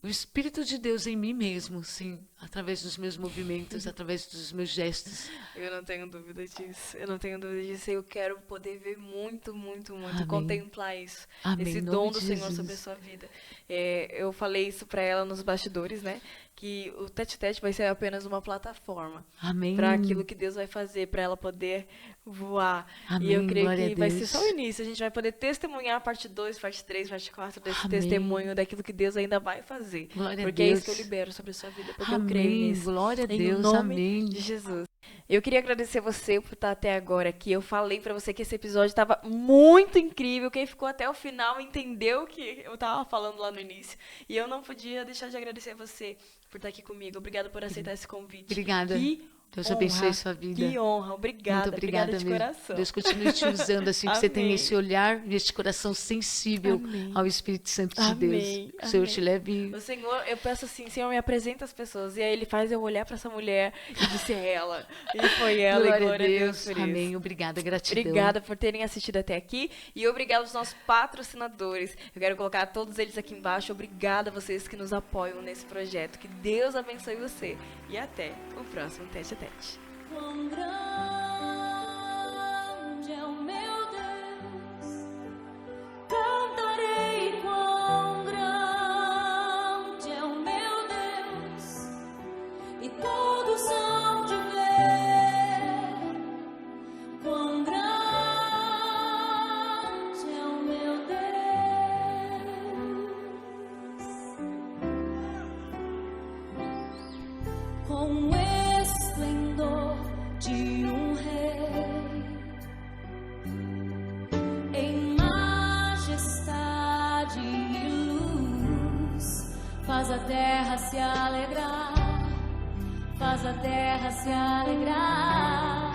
o Espírito de Deus em mim mesmo, sim, através dos meus movimentos, através dos meus gestos. Eu não tenho dúvida disso. Eu não tenho dúvida disso. Eu quero poder ver muito, muito, muito, Amém. contemplar isso. Amém. Esse Em dom nome do de Senhor Jesus. sobre a sua vida. Eu falei isso pra ela nos bastidores, né? Que o Tete vai ser apenas uma plataforma Amém. para aquilo que Deus vai fazer, para ela poder voar. Amém. E eu creio Glória que a vai ser Deus. só o início. A gente vai poder testemunhar a parte 2, parte 3, parte 4 desse Amém. testemunho daquilo que Deus ainda vai fazer. Glória a Porque é Deus. isso que eu libero sobre a sua vida, porque eu creio Amém. nisso. Glória a Em Deus. nome Amém. de Jesus. Eu queria agradecer você por estar até agora aqui. Eu falei pra você que esse episódio estava muito incrível. Quem ficou até o final entendeu o que eu tava falando lá no início. E eu não podia deixar de agradecer a você por estar aqui comigo. Obrigada por aceitar esse convite. Obrigada. Que Deus honra, abençoe sua vida. Que honra. Obrigada. Muito obrigada de mesmo. coração. Deus continue te usando assim, que você tenha Amém. esse olhar e esse coração sensível Amém. ao Espírito Santo de Amém. Deus. O Senhor Amém. te leve. O Senhor, eu peço assim, Senhor, me apresenta as pessoas. E aí ele faz eu olhar pra essa mulher e disse é ela. E foi ela, e glória a Deus por isso. Amém. Obrigada. Gratidão. Obrigada por terem assistido até aqui e obrigada aos nossos patrocinadores. Eu quero colocar todos eles aqui embaixo. Obrigada a vocês que nos apoiam nesse projeto. Que Deus abençoe você. E até o próximo Tete a Tete. Quão grande é o meu Deus, cantarei quão grande é o meu Deus, e todos hão de ver quão grande é o meu Deus. Com esplendor de um rei, em majestade e luz, faz a terra se alegrar, faz a terra se alegrar.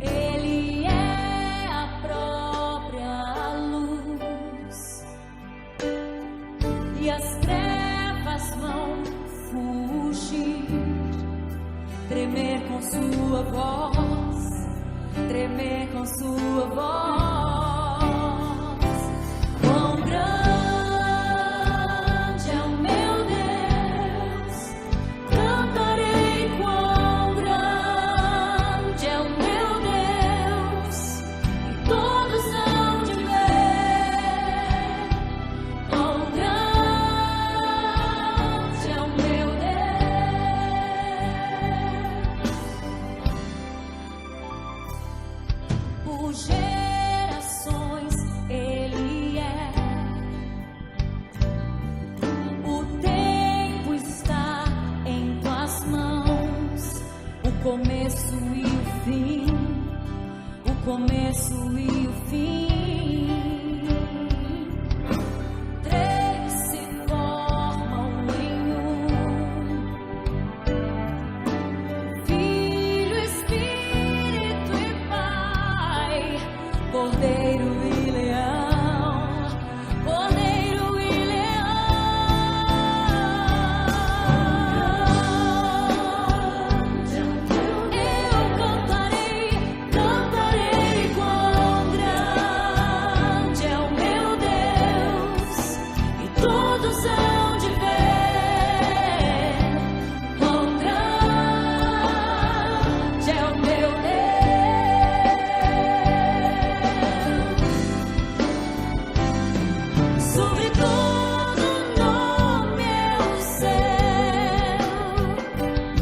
Ele é a própria luz, e as trevas vão fugir, tremer com sua voz, tremer com sua voz. Quão grande é o meu Deus, cantarei quão grande é o meu Deus, e todos hão de ver quão grande é o meu Deus. Por gerações Ele é. O tempo está em tuas mãos, o começo e o fim, o começo e o fim.